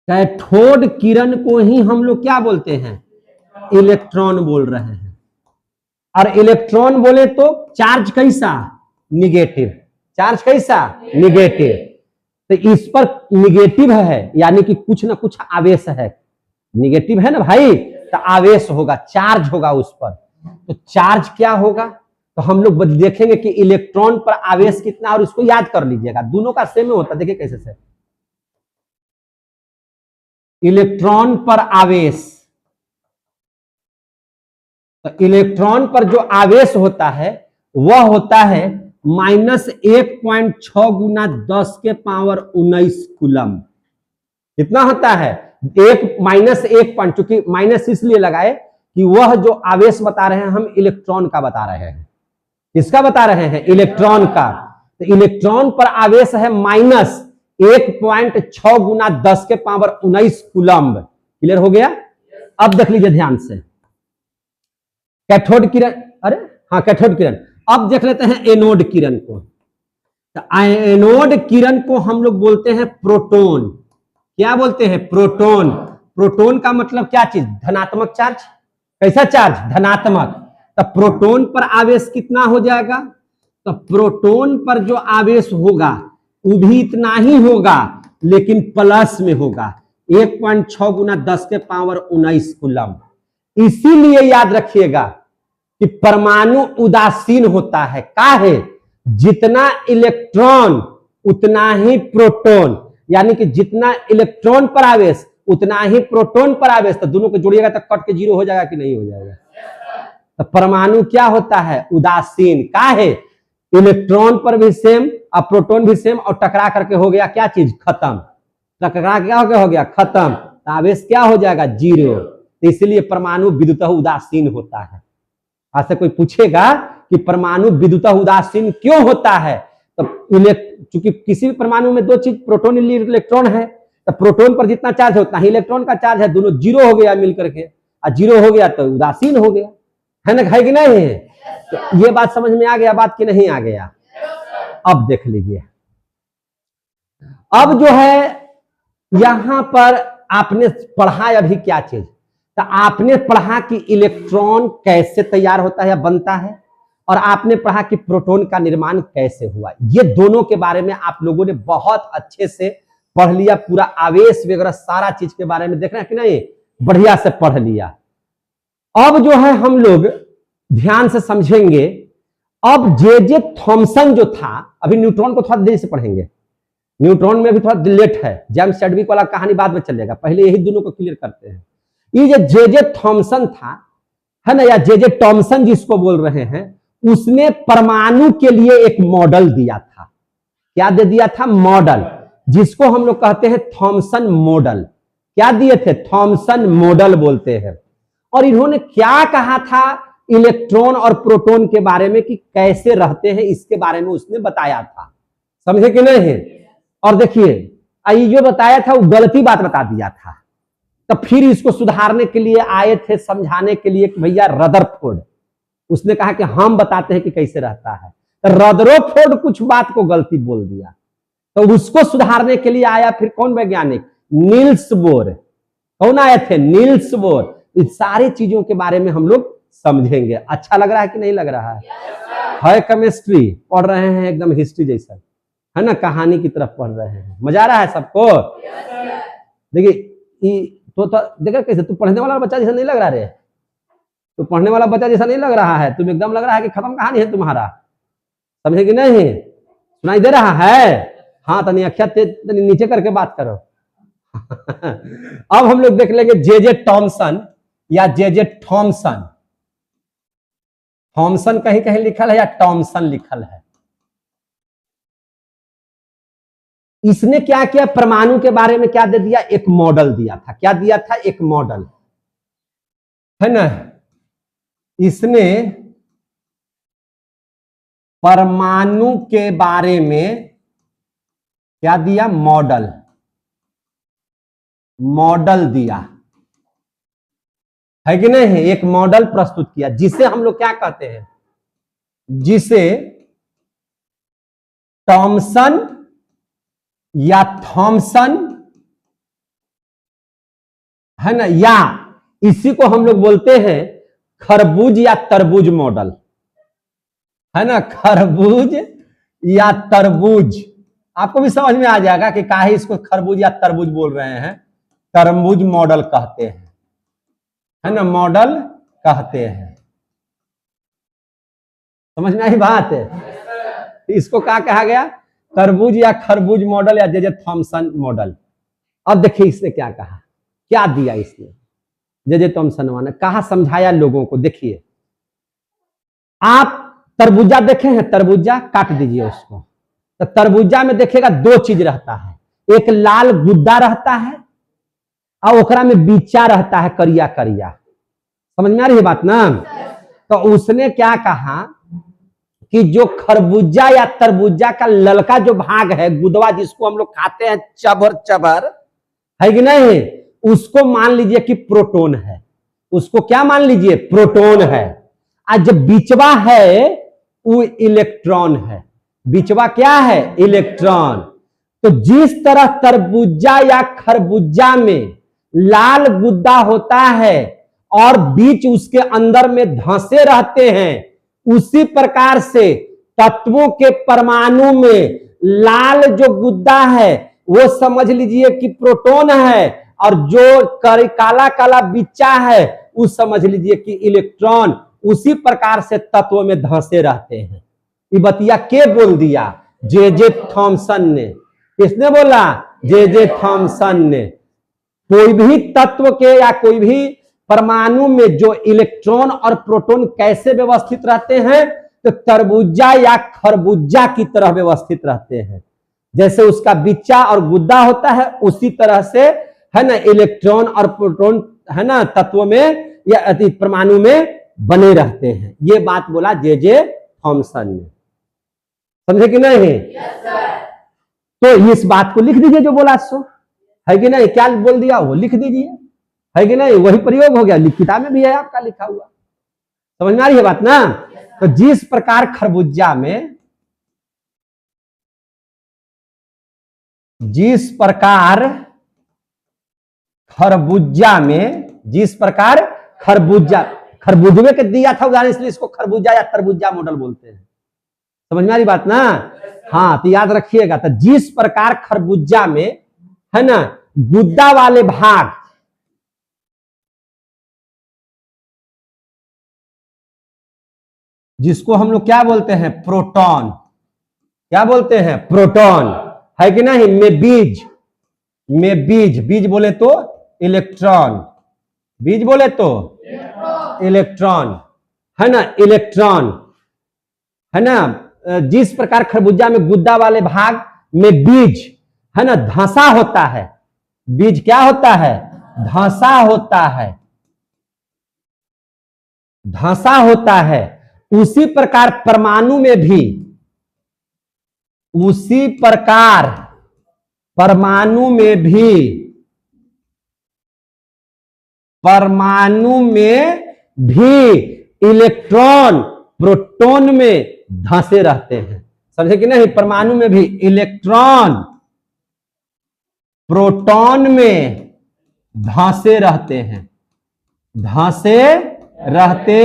कैथोड किरण को ही हम लोग क्या बोलते हैं? इलेक्ट्रॉन बोल रहे हैं। और इलेक्ट्रॉन बोले तो चार्ज कैसा? निगेटिव। चार्ज कैसा? निगेटिव। तो इस पर निगेटिव है, यानी कि कुछ ना कुछ आवेश है। निगेटिव है ना भाई, तो आवेश होगा, चार्ज होगा उस पर। तो चार्ज क्या होगा? तो हम लोग देखेंगे कि इलेक्ट्रॉन पर आवेश कितना, और इसको याद कर लीजिएगा, दोनों का सेम होता है। देखिए कैसे से इलेक्ट्रॉन पर आवेश, तो इलेक्ट्रॉन पर जो आवेश होता है वह होता है -1.6 गुना 10 के पावर 19 कूलम। कितना होता है? -1 पॉइंट, चूंकि माइनस इसलिए लगाए कि वह जो आवेश बता रहे हैं हम इलेक्ट्रॉन का बता रहे हैं। किसका बता रहे हैं? इलेक्ट्रॉन का। तो इलेक्ट्रॉन पर आवेश है -1.6 गुना 10 के पावर 19 कूलम। क्लियर हो गया? अब देख लीजिए ध्यान से, कैथोड किरण, अरे हाँ कैथोड किरण। अब देख लेते हैं एनोड किरण को। तो एनोड किरण को हम लोग बोलते हैं प्रोटॉन। क्या बोलते हैं? प्रोटॉन। प्रोटॉन का मतलब क्या चीज? धनात्मक चार्ज। कैसा चार्ज? धनात्मक। तो प्रोटॉन पर आवेश कितना हो जाएगा? तो प्रोटॉन पर जो आवेश होगा वो भी इतना ही होगा, लेकिन प्लस में होगा, 1.6 गुना 10 के पावर 19 कूलम। इसीलिए याद रखिएगा कि परमाणु उदासीन होता है। काहे? जितना इलेक्ट्रॉन उतना ही प्रोटॉन, यानी कि जितना इलेक्ट्रॉन पर आवेश उतना ही प्रोटॉन पर आवेश। तो दोनों को जोड़िएगा तो कट के जीरो हो जाएगा कि नहीं हो जाएगा? तो परमाणु क्या होता है? उदासीन। का है? इलेक्ट्रॉन पर भी सेम और प्रोटॉन भी सेम, और टकरा करके हो गया क्या चीज? खत्म। टकरा क्या हो गया? खत्म। तो आवेश क्या हो जाएगा? जीरो। तो इसलिए परमाणु विद्युतः उदासीन होता है। आज से कोई पूछेगा कि परमाणु विद्युतः उदासीन क्यों होता है, तो चूंकि किसी भी परमाणु में दो चीज प्रोटॉन इलेक्ट्रॉन है, तो प्रोटॉन पर जितना चार्ज है उतना ही इलेक्ट्रॉन का चार्ज है, दोनों जीरो हो गया मिलकर के, और जीरो हो गया तो उदासीन हो गया, है ना? है कि नहीं है? तो ये बात समझ में आ गया बात कि नहीं आ गया? अब देख लीजिए, अब जो है यहां पर आपने पढ़ा अभी क्या चीज, तो आपने पढ़ा कि इलेक्ट्रॉन कैसे तैयार होता है या बनता है, और आपने पढ़ा कि प्रोटॉन का निर्माण कैसे हुआ। ये दोनों के बारे में आप लोगों ने बहुत अच्छे से पढ़ लिया, पूरा आवेश वगैरह सारा चीज के बारे में देखना कि नहीं, बढ़िया से पढ़ लिया। अब जो है हम लोग ध्यान से समझेंगे। अब जे थॉमसन जो था, अभी न्यूट्रॉन को थोड़ा देरी से पढ़ेंगे, न्यूट्रॉन में भी थोड़ा लेट है, जेम्स चैडविक वाला कहानी बाद में चलेगा, पहले यही दोनों को क्लियर करते हैं। ये जे थॉमसन था, है ना, या जे टॉमसन जिसको बोल रहे हैं, उसने परमाणु के लिए एक मॉडल दिया था। क्या दे दिया था? मॉडल, जिसको हम लोग कहते हैं थॉमसन मॉडल। क्या दिए थे? थॉमसन मॉडल बोलते हैं। और इन्होंने क्या कहा था इलेक्ट्रॉन और प्रोटॉन के बारे में कि कैसे रहते हैं, इसके बारे में उसने बताया था। समझे कि नहीं? और देखिए, जो बताया था वो गलती बात बता दिया था, तो फिर इसको सुधारने के लिए आए थे, समझाने के लिए कि भैया रदरफोर्ड, उसने कहा कि हम बताते हैं कि कैसे रहता है, तो रदरफोर्ड कुछ बात को गलती बोल दिया, तो उसको सुधारने के लिए आया फिर कौन वैज्ञानिक? Niels Bohr. कौन आए थे? Niels Bohr. इस सारी चीजों के बारे में हम लोग समझेंगे। अच्छा लग रहा है कि नहीं लग रहा है? है केमिस्ट्री पढ़ रहे हैं, एकदम हिस्ट्री जैसा, है ना, कहानी की तरफ पढ़ रहे हैं। मजा आ रहा है सबको? देखिए तो देखा कैसे, तू पढ़ने वाला बच्चा जैसा नहीं लग रहा रे, तो पढ़ने वाला बच्चा जैसा नहीं लग रहा है, तुम एकदम लग रहा है कि खत्म कहानी है तुम्हारा। समझे कि नहीं? सुनाई दे रहा है? हाँ, तनी अक्षर तनी नीचे करके बात करो। अब हम लोग देख लेंगे जे टॉमसन या जे थॉमसन। थॉमसन कहीं कहीं लिखल है या टॉमसन लिखल है। इसने क्या किया? परमाणु के बारे में क्या दे दिया? एक मॉडल दिया था। क्या दिया था? एक मॉडल, है ना। इसने परमाणु के बारे में क्या दिया? मॉडल। मॉडल दिया, है कि नहीं? एक मॉडल प्रस्तुत किया, जिसे हम लोग क्या कहते हैं? जिसे टॉमसन या थॉमसन, है ना, या इसी को हम लोग बोलते हैं खरबूज या तरबूज मॉडल, है ना। खरबूज या तरबूज, आपको भी समझ में आ जाएगा कि काहे इसको खरबूज या तरबूज बोल रहे हैं। तरबूज मॉडल कहते हैं, है ना, मॉडल कहते हैं। समझ में आई बात है? इसको क्या कहा गया? तरबूज या खरबूज मॉडल या जे थॉमसन मॉडल। अब देखिए इसने क्या कहा, क्या दिया इसने। जे थॉमसन ने कहा, समझाया लोगों को। देखिए, आप तरबूजा देखे हैं? तरबूजा काट दीजिए उसको, तो तरबूजा में देखिएगा दो चीज रहता है, एक लाल गुद्दा रहता है और ओकरा में बीचा रहता है, करिया करिया। समझ में आ रही है बात ना? तो उसने क्या कहा कि जो खरबूजा या तरबूजा का ललका जो भाग है, गुदवा जिसको हम लोग खाते हैं, चबर चबर, है कि नहीं, उसको मान लीजिए कि प्रोटॉन है। उसको क्या मान लीजिए? प्रोटॉन है। और जो बीचवा है वो इलेक्ट्रॉन है। बीचवा क्या है? इलेक्ट्रॉन। तो जिस तरह तरबूजा या खरबूजा में लाल गुद्दा होता है और बीच उसके अंदर में धंसे रहते हैं, उसी प्रकार से तत्वों के परमाणु में लाल जो गुद्दा है वो समझ लीजिए कि प्रोटॉन है, और जो काला काला बिच्चा है वो समझ लीजिए कि इलेक्ट्रॉन। उसी प्रकार से तत्वों में धंसे रहते हैं। ये बतिया के बोल दिया? जे थॉमसन ने। किसने बोला? जे थॉमसन ने। कोई भी तत्व के या कोई भी परमाणु में जो इलेक्ट्रॉन और प्रोटॉन कैसे व्यवस्थित रहते हैं, तो तरबूजा या खरबूजा की तरह व्यवस्थित रहते हैं। जैसे उसका बिच्चा और गुद्दा होता है, उसी तरह से है ना इलेक्ट्रॉन और प्रोटॉन है ना तत्व में या अति परमाणु में बने रहते हैं। ये बात बोला जे थॉमसन ने, समझे कि नहीं? तो इस बात को लिख दीजिए जो बोला सो, है कि नहीं? क्या बोल दिया वो लिख दीजिए, है कि नहीं? वही प्रयोग हो गया, किताब में भी है आपका लिखा हुआ। समझ में आ रही है बात ना? तो जिस प्रकार खरबूजा में, जिस प्रकार खरबूजे के दिया था उदाहरण, इसलिए इसको खरबूजा या तरबूजा मॉडल बोलते हैं। समझ में आ रही बात ना? हाँ, तो याद रखिएगा। तो जिस प्रकार खरबूजा में है ना गुद्दा वाले भाग, जिसको हम लोग क्या बोलते हैं, प्रोटॉन, क्या बोलते हैं, प्रोटॉन, है कि नहीं? में बीज बोले तो इलेक्ट्रॉन, बीज बोले तो इलेक्ट्रॉन, है ना, इलेक्ट्रॉन, है ना। जिस प्रकार खरबूजा में गुद्दा वाले भाग में बीज है ना धंसा होता है, बीज क्या होता है, धंसा होता है, धंसा होता है। उसी प्रकार परमाणु में भी, उसी प्रकार परमाणु में भी, परमाणु में भी इलेक्ट्रॉन प्रोटॉन में धंसे रहते हैं। समझे कि नहीं? परमाणु में भी इलेक्ट्रॉन प्रोटॉन में धंसे रहते हैं, धंसे रहते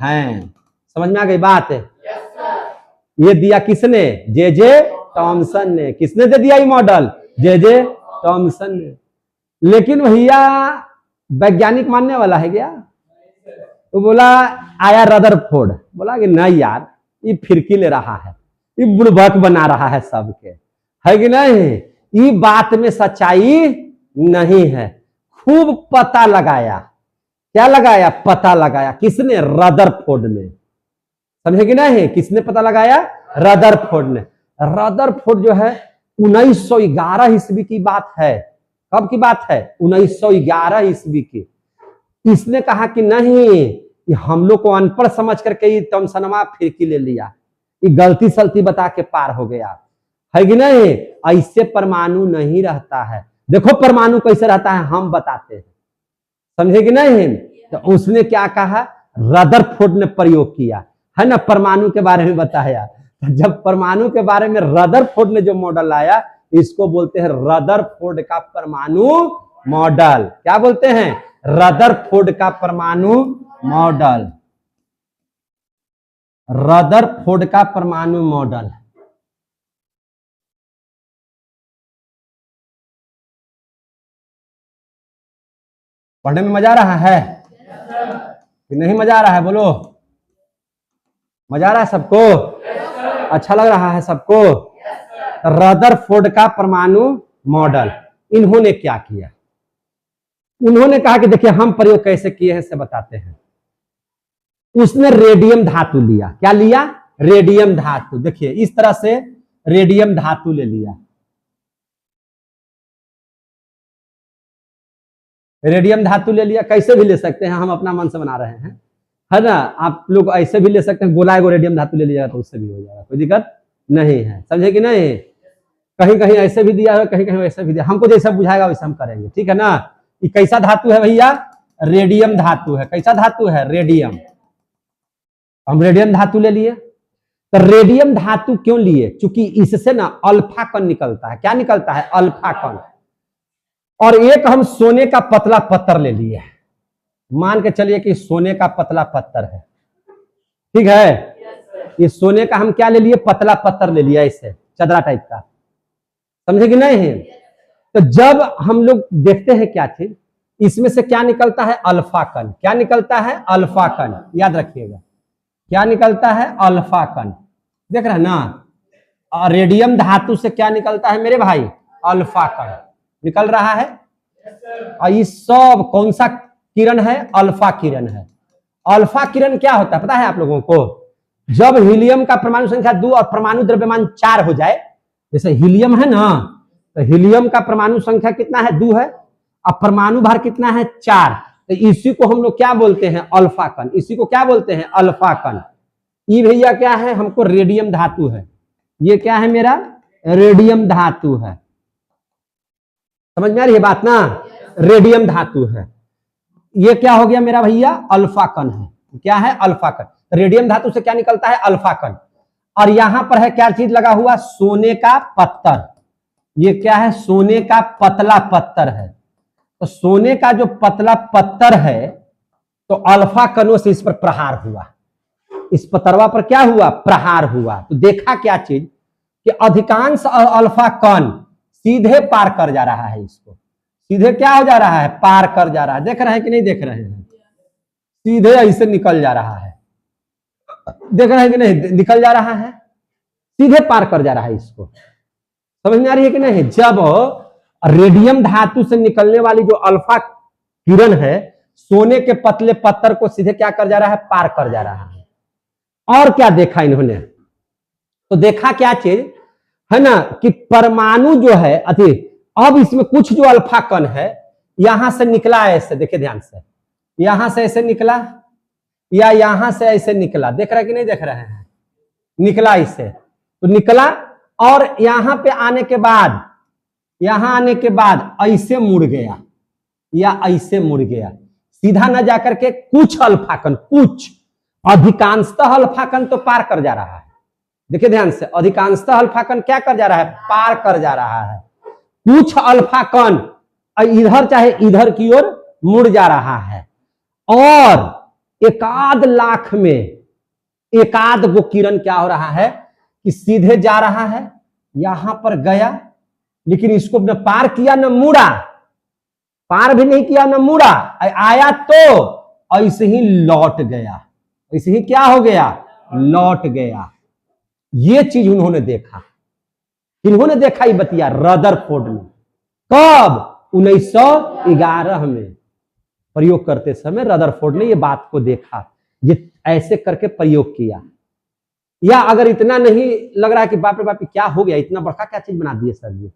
हैं। समझ में आ गई बात है? ये दिया किसने? जे थॉमसन ने। किसने दे दिया ये मॉडल? जे थॉमसन ने। लेकिन भैया वैज्ञानिक मानने वाला है क्या? तो बोला, आया रदरफोर्ड, बोला कि नहीं यार, ये फिरकी ले रहा है, ये बुड़बक बना रहा है सबके, है कि नहीं? ये बात में सच्चाई नहीं है। खूब पता लगाया, क्या लगाया? पता लगाया। किसने? रदरफोर्ड ने। समझे कि नहीं? किसने पता लगाया? रदरफोर्ड ने। रदरफोर्ड जो है 1911 ईस्वी की बात है। कब की बात है? 1911 ईस्वी की। इसने कहा कि नहीं, हम लोग को अनपढ़ समझ करके ये थॉमसनवा फिरकी ले लिया, ये गलती सलती बता के पार हो गया, है कि नहीं? ऐसे परमाणु नहीं रहता है। देखो परमाणु कैसे रहता है, हम बताते हैं। समझे कि नहीं? तो उसने क्या कहा? रदरफोर्ड ने प्रयोग किया, है ना, परमाणु के बारे में बताया। जब परमाणु के बारे में रदरफोर्ड ने जो मॉडल लाया, इसको बोलते हैं रदरफोर्ड का परमाणु मॉडल। क्या बोलते हैं? रदरफोर्ड का परमाणु मॉडल, रदरफोर्ड का परमाणु मॉडल। पढ़ने में मजा आ रहा है कि नहीं मजा आ रहा है? बोलो, मजा आ रहा है सबको? अच्छा लग रहा है सबको? रदरफोर्ड का परमाणु मॉडल। इन्होंने क्या किया? उन्होंने कहा कि देखिए हम प्रयोग कैसे किए हैं से बताते हैं। उसने रेडियम धातु लिया। क्या लिया? रेडियम धातु। देखिए इस तरह से रेडियम धातु ले लिया। रेडियम धातु ले लिया, कैसे भी ले सकते हैं, हम अपना मन से बना रहे हैं, है ना। आप लोग ऐसे भी ले सकते हैं, गोला को रेडियम धातु ले लिया तो उससे भी हो जाएगा, कोई दिक्कत नहीं है। समझे कि नहीं? कहीं कहीं ऐसे भी दिया है, कहीं कहीं वैसे भी दिया, हमको जैसा बुझाएगा वैसा हम करेंगे, ठीक है ना। ये कैसा धातु है भैया? रेडियम धातु है। कैसा धातु है? रेडियम। हम रेडियम धातु ले लिए। तो रेडियम धातु क्यों लिए? क्योंकि इससे ना अल्फा कण निकलता है। क्या निकलता है? अल्फा कण। और एक हम सोने का पतला पत्थर ले लिए। मान के चलिए कि सोने का पतला पत्थर है, ठीक है। ये सोने का हम क्या ले लिए? पतला पत्थर ले लिया, इससे चदरा टाइप का। समझे कि नहीं? तो जब हम लोग देखते हैं क्या चीज, इसमें से क्या निकलता है? अल्फा कण। क्या निकलता है? अल्फा कण। याद रखिएगा, क्या निकलता है? अल्फा कण। देख रहे ना, और रेडियम धातु से क्या निकलता है मेरे भाई? अल्फा कण निकल रहा है। और ये सब कौन सा किरण है, अल्फा किरण है। अल्फा किरण क्या होता है पता है आप लोगों को? जब हीलियम का परमाणु संख्या 2 और परमाणु द्रव्यमान 4 हो जाए, जैसे हीलियम है ना, तो हीलियम का परमाणु संख्या कितना है? 2 है, और परमाणु भार कितना है? 4। तो इसी को हम लोग क्या बोलते हैं? अल्फा कण। इसी को क्या बोलते हैं? अल्फा कण। ये भैया क्या है? हमको रेडियम धातु है। ये क्या है मेरा? रेडियम धातु है। समझ में आ रही है बात ना? रेडियम धातु है। ये क्या हो गया मेरा भैया? अल्फा कण है। क्या है? अल्फा कण। रेडियम धातु से क्या निकलता है? अल्फा कण। और यहां पर है क्या चीज लगा हुआ? सोने का पत्थर। ये क्या है? सोने का पतला पत्थर है। तो सोने का जो पतला पत्थर है, तो अल्फा कणों से इस पर प्रहार हुआ। इस पतरवा पर क्या हुआ? प्रहार हुआ। तो देखा क्या चीज कि अधिकांश अल्फा कण सीधे पार कर जा रहा है। इसको सीधे क्या हो जा रहा है? पार कर जा रहा है। देख रहे हैं कि नहीं देख रहे हैं? सीधे ऐसे निकल जा रहा है। देख रहे हैं कि नहीं? निकल जा रहा है, सीधे पार कर जा रहा है। इसको समझ में आ रही है कि नहीं? जब रेडियम धातु से निकलने वाली जो अल्फा किरण है, सोने के पतले पत्थर को सीधे क्या कर जा रहा है? पार कर जा रहा है। और क्या देखा इन्होंने? तो देखा क्या चीज है ना, कि परमाणु जो है अब इसमें कुछ जो अल्फा कण है यहां से निकला है। ऐसे देखिए ध्यान से, यहां से ऐसे निकला या यहां से ऐसे निकला। देख रहे हैं कि नहीं देख रहे हैं? निकला इससे, तो निकला और यहां पे आने के बाद, यहां आने के बाद ऐसे मुड़ गया या ऐसे मुड़ गया। सीधा न जाकर के कुछ अल्फा कण, कुछ, अधिकांशतः अल्फा कण तो पार कर जा रहा है। देखिए ध्यान से, अधिकांशतः अल्फा कण क्या कर जा रहा है? पार कर जा रहा है। कुछ अल्फा कण इधर चाहे इधर की ओर मुड़ जा रहा है। और एकाध लाख में एकाध गो किरण क्या हो रहा है कि सीधे जा रहा है, यहां पर गया, लेकिन इसको न पार किया न मुड़ा, पार भी नहीं किया न मुड़ा, आया तो ऐसे ही लौट गया। ऐसे ही क्या हो गया? लौट गया। ये चीज उन्होंने देखा। इन्होंने देखा ये बतिया रदरफोर्ड ने। कब? 1911 में प्रयोग करते समय रदरफोर्ड ने ये बात को देखा, ये ऐसे करके प्रयोग किया। या अगर इतना नहीं लग रहा है कि बाप रे बाप क्या हो गया, इतना बड़का क्या चीज बना दिए सर जी,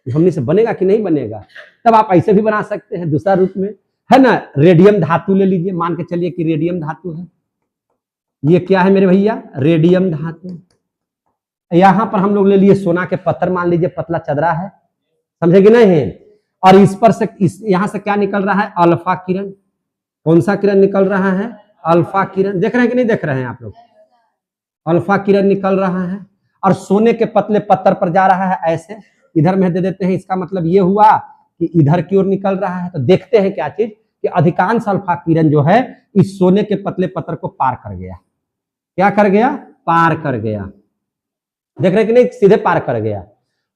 हमने से बनेगा कि नहीं बनेगा, तब आप ऐसे भी बना सकते हैं दूसरा रूप में, है ना। रेडियम धातु ले लीजिए, मान के चलिए कि रेडियम धातु है। ये क्या है मेरे भैया? रेडियम धातु। यहां पर हम लोग ले लिए सोना के पत्थर, मान लीजिए पतला चदरा है, समझे कि नहीं है। और इस पर से यहां से क्या निकल रहा है? अल्फा किरण। कौन सा किरण निकल रहा है? अल्फा किरण। देख रहे हैं कि नहीं देख रहे हैं आप लोग? अल्फा किरण निकल रहा है और सोने के पतले पत्थर पर जा रहा है। ऐसे इधर में दे देते हैं, इसका मतलब ये हुआ कि इधर की ओर निकल रहा है। तो देखते हैं क्या चीज कि अधिकांश अल्फा किरण जो है इस सोने के पतले पत्थर को पार कर गया। क्या कर गया? पार कर गया। देख रहे कि नहीं? सीधे पार कर गया।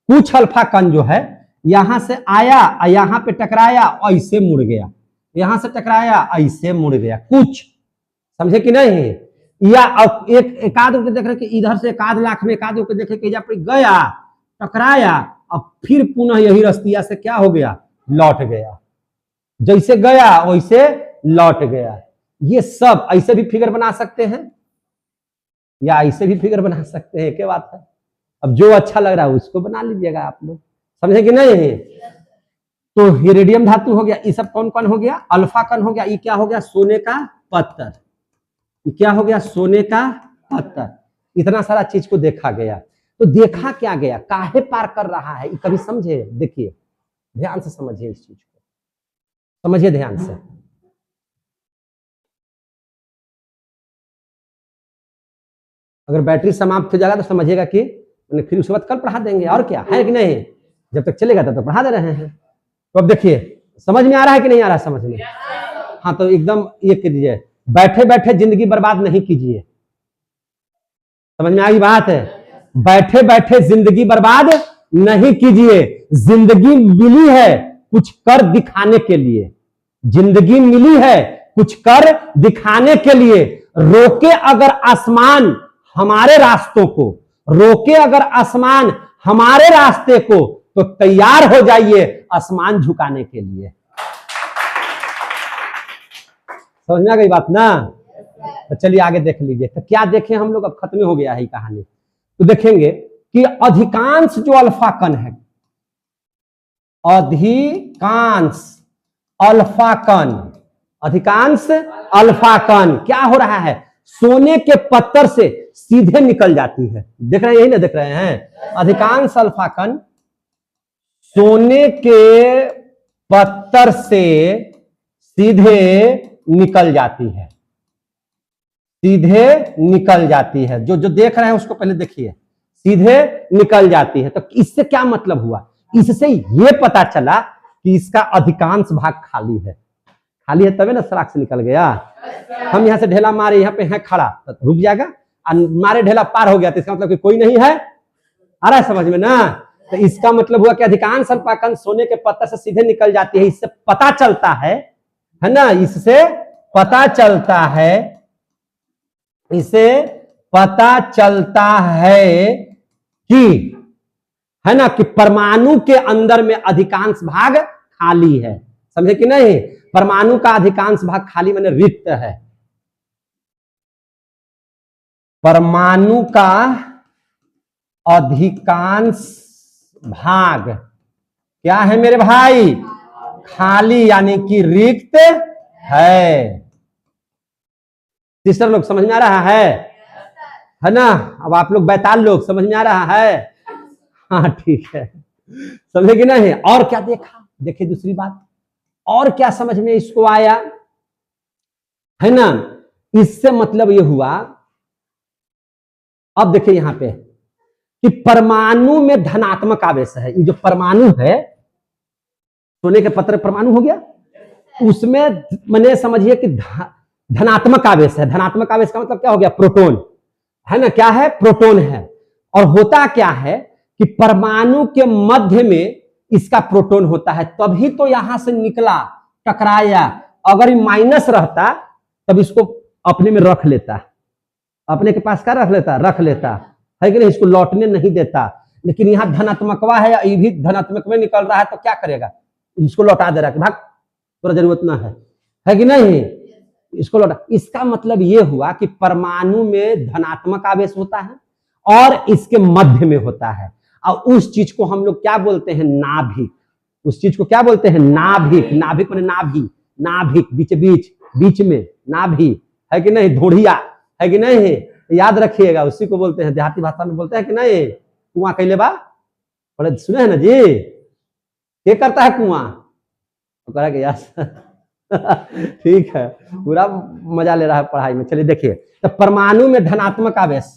कुछ अल्फा कण जो है यहां से आया, यहां पे टकराया, ऐसे मुड़ गया, यहां से टकराया, ऐसे मुड़ गया। कुछ, समझे कि नहीं? या एकाध को देख रहे कि इधर से एकाध लाख में एकाध को देखे कि पे गया, टकराया, अब फिर पुनः यही रस्तिया से क्या हो गया? लौट गया। जैसे गया वैसे लौट गया। ये सब ऐसे भी फिगर बना सकते हैं या ऐसे भी फिगर बना सकते हैं, क्या बात है। अब जो अच्छा लग रहा है उसको बना लीजिएगा आप लोग, समझे कि नहीं? तो ये रेडियम धातु हो गया। ये सब कौन कौन हो गया? अल्फा कण हो गया। ये क्या हो गया? सोने का पत्थर। ये क्या हो गया? सोने का पत्थर। इतना सारा चीज को देखा गया। तो देखा क्या गया? काहे पार कर रहा है, ये कभी समझे? देखिए ध्यान से समझिए, इस चीज को समझिए ध्यान से। अगर बैटरी समाप्त हो जाएगा तो समझिएगा कि फिर उसके बाद कल पढ़ा देंगे, और क्या है कि नहीं। जब तक चलेगा तब तक पढ़ा दे रहे हैं। तो अब देखिए समझ में आ रहा है कि नहीं आ रहा? समझ में? हाँ, तो एकदम ये कीजिए, बैठे बैठे जिंदगी बर्बाद नहीं कीजिए। समझ में आ गई बात है? बैठे बैठे जिंदगी बर्बाद नहीं कीजिए। जिंदगी मिली है कुछ कर दिखाने के लिए। जिंदगी मिली है कुछ कर दिखाने के लिए। रोके अगर आसमान हमारे रास्तों को, रोके अगर आसमान हमारे रास्ते को, तो तैयार हो जाइए आसमान झुकाने के लिए। समझ में आ गई बात ना। तो चलिए आगे देख लीजिए। तो क्या देखें हम लोग, अब खत्म हो गया है कहानी। तो देखेंगे कि अधिकांश जो अल्फा कण है, अधिकांश अल्फा कण, अधिकांश अल्फा कण क्या हो रहा है, सोने के पत्थर से सीधे निकल जाती है। देख रहे हैं, यही ना देख रहे हैं, अधिकांश अल्फा कण सोने के पत्थर से सीधे निकल जाती है, सीधे निकल जाती है। जो जो देख रहे हैं उसको पहले देखिए, सीधे निकल जाती है। तो इससे क्या मतलब हुआ, इससे ये पता चला कि इसका अधिकांश भाग खाली है। खाली है तभी ना सराख से निकल गया। हम यहां से ढेला मारे, यहाँ पे है खड़ा तो रुक जाएगा, और मारे ढेला पार हो गया तो इसका मतलब कि कोई नहीं है। आ रहा है समझ में ना। तो इसका मतलब हुआ कि अधिकांश अल्फा कण सोने के पत्थर से सीधे निकल जाती है। इससे पता चलता है ना, इससे पता चलता है, इसे पता चलता है कि, है ना, कि परमाणु के अंदर में अधिकांश भाग खाली है। समझे कि नहीं, परमाणु का अधिकांश भाग खाली माने रिक्त है। परमाणु का अधिकांश भाग क्या है मेरे भाई, खाली यानी कि रिक्त है। सिस्टर लोग समझ में आ रहा है ना। अब आप लोग बैताल लोग समझ में आ रहा है, हाँ ठीक है, समझे कि नहीं। और क्या देखा, देखिए दूसरी बात, और क्या समझ में इसको आया, है ना। इससे मतलब ये हुआ, अब देखिए यहां पे कि परमाणु में धनात्मक आवेश है। ये जो परमाणु है, सोने के पत्थर परमाणु हो गया, उसमें मैंने समझिए कि धनात्मक आवेश है। धनात्मक आवेश का मतलब क्या हो गया, प्रोटॉन, है ना, क्या है, प्रोटॉन है। और होता क्या है कि परमाणु के मध्य में इसका प्रोटॉन होता है, तभी तो यहां से निकला, टकराया। अगर ये माइनस रहता तब इसको अपने में रख लेता, अपने के पास क्या रख लेता, रख लेता है कि नहीं, इसको लौटने नहीं देता। लेकिन यहाँ धनात्मकवा है, ये भी धनात्मक में निकल रहा है, तो क्या करेगा, इसको लौटा दे रहा है, भाग थोड़ा जरूरत ना है कि नहीं, इसको लौटा। इसका मतलब ये हुआ कि परमाणु में धनात्मक आवेश होता है और इसके मध्य में होता है। और उस चीज को हम लोग क्या बोलते हैं, नाभिक। उस चीज को क्या बोलते हैं, नाभिक। नाभिक माने नाभि, नाभिक बीच बीच, बीच में नाभि, है कि नहीं, धोड़िया, है कि नहीं, याद रखिएगा, उसी को बोलते हैं, देहाती भाषा में बोलते हैं कि नहीं, कुआं कैले बा, बड़े सुने हैं ना जी, क्या करता है कुआं, तो कहा कि यार ठीक है, पूरा मजा ले रहा है पढ़ाई में। चलिए देखिए, तो परमाणु में धनात्मक आवेश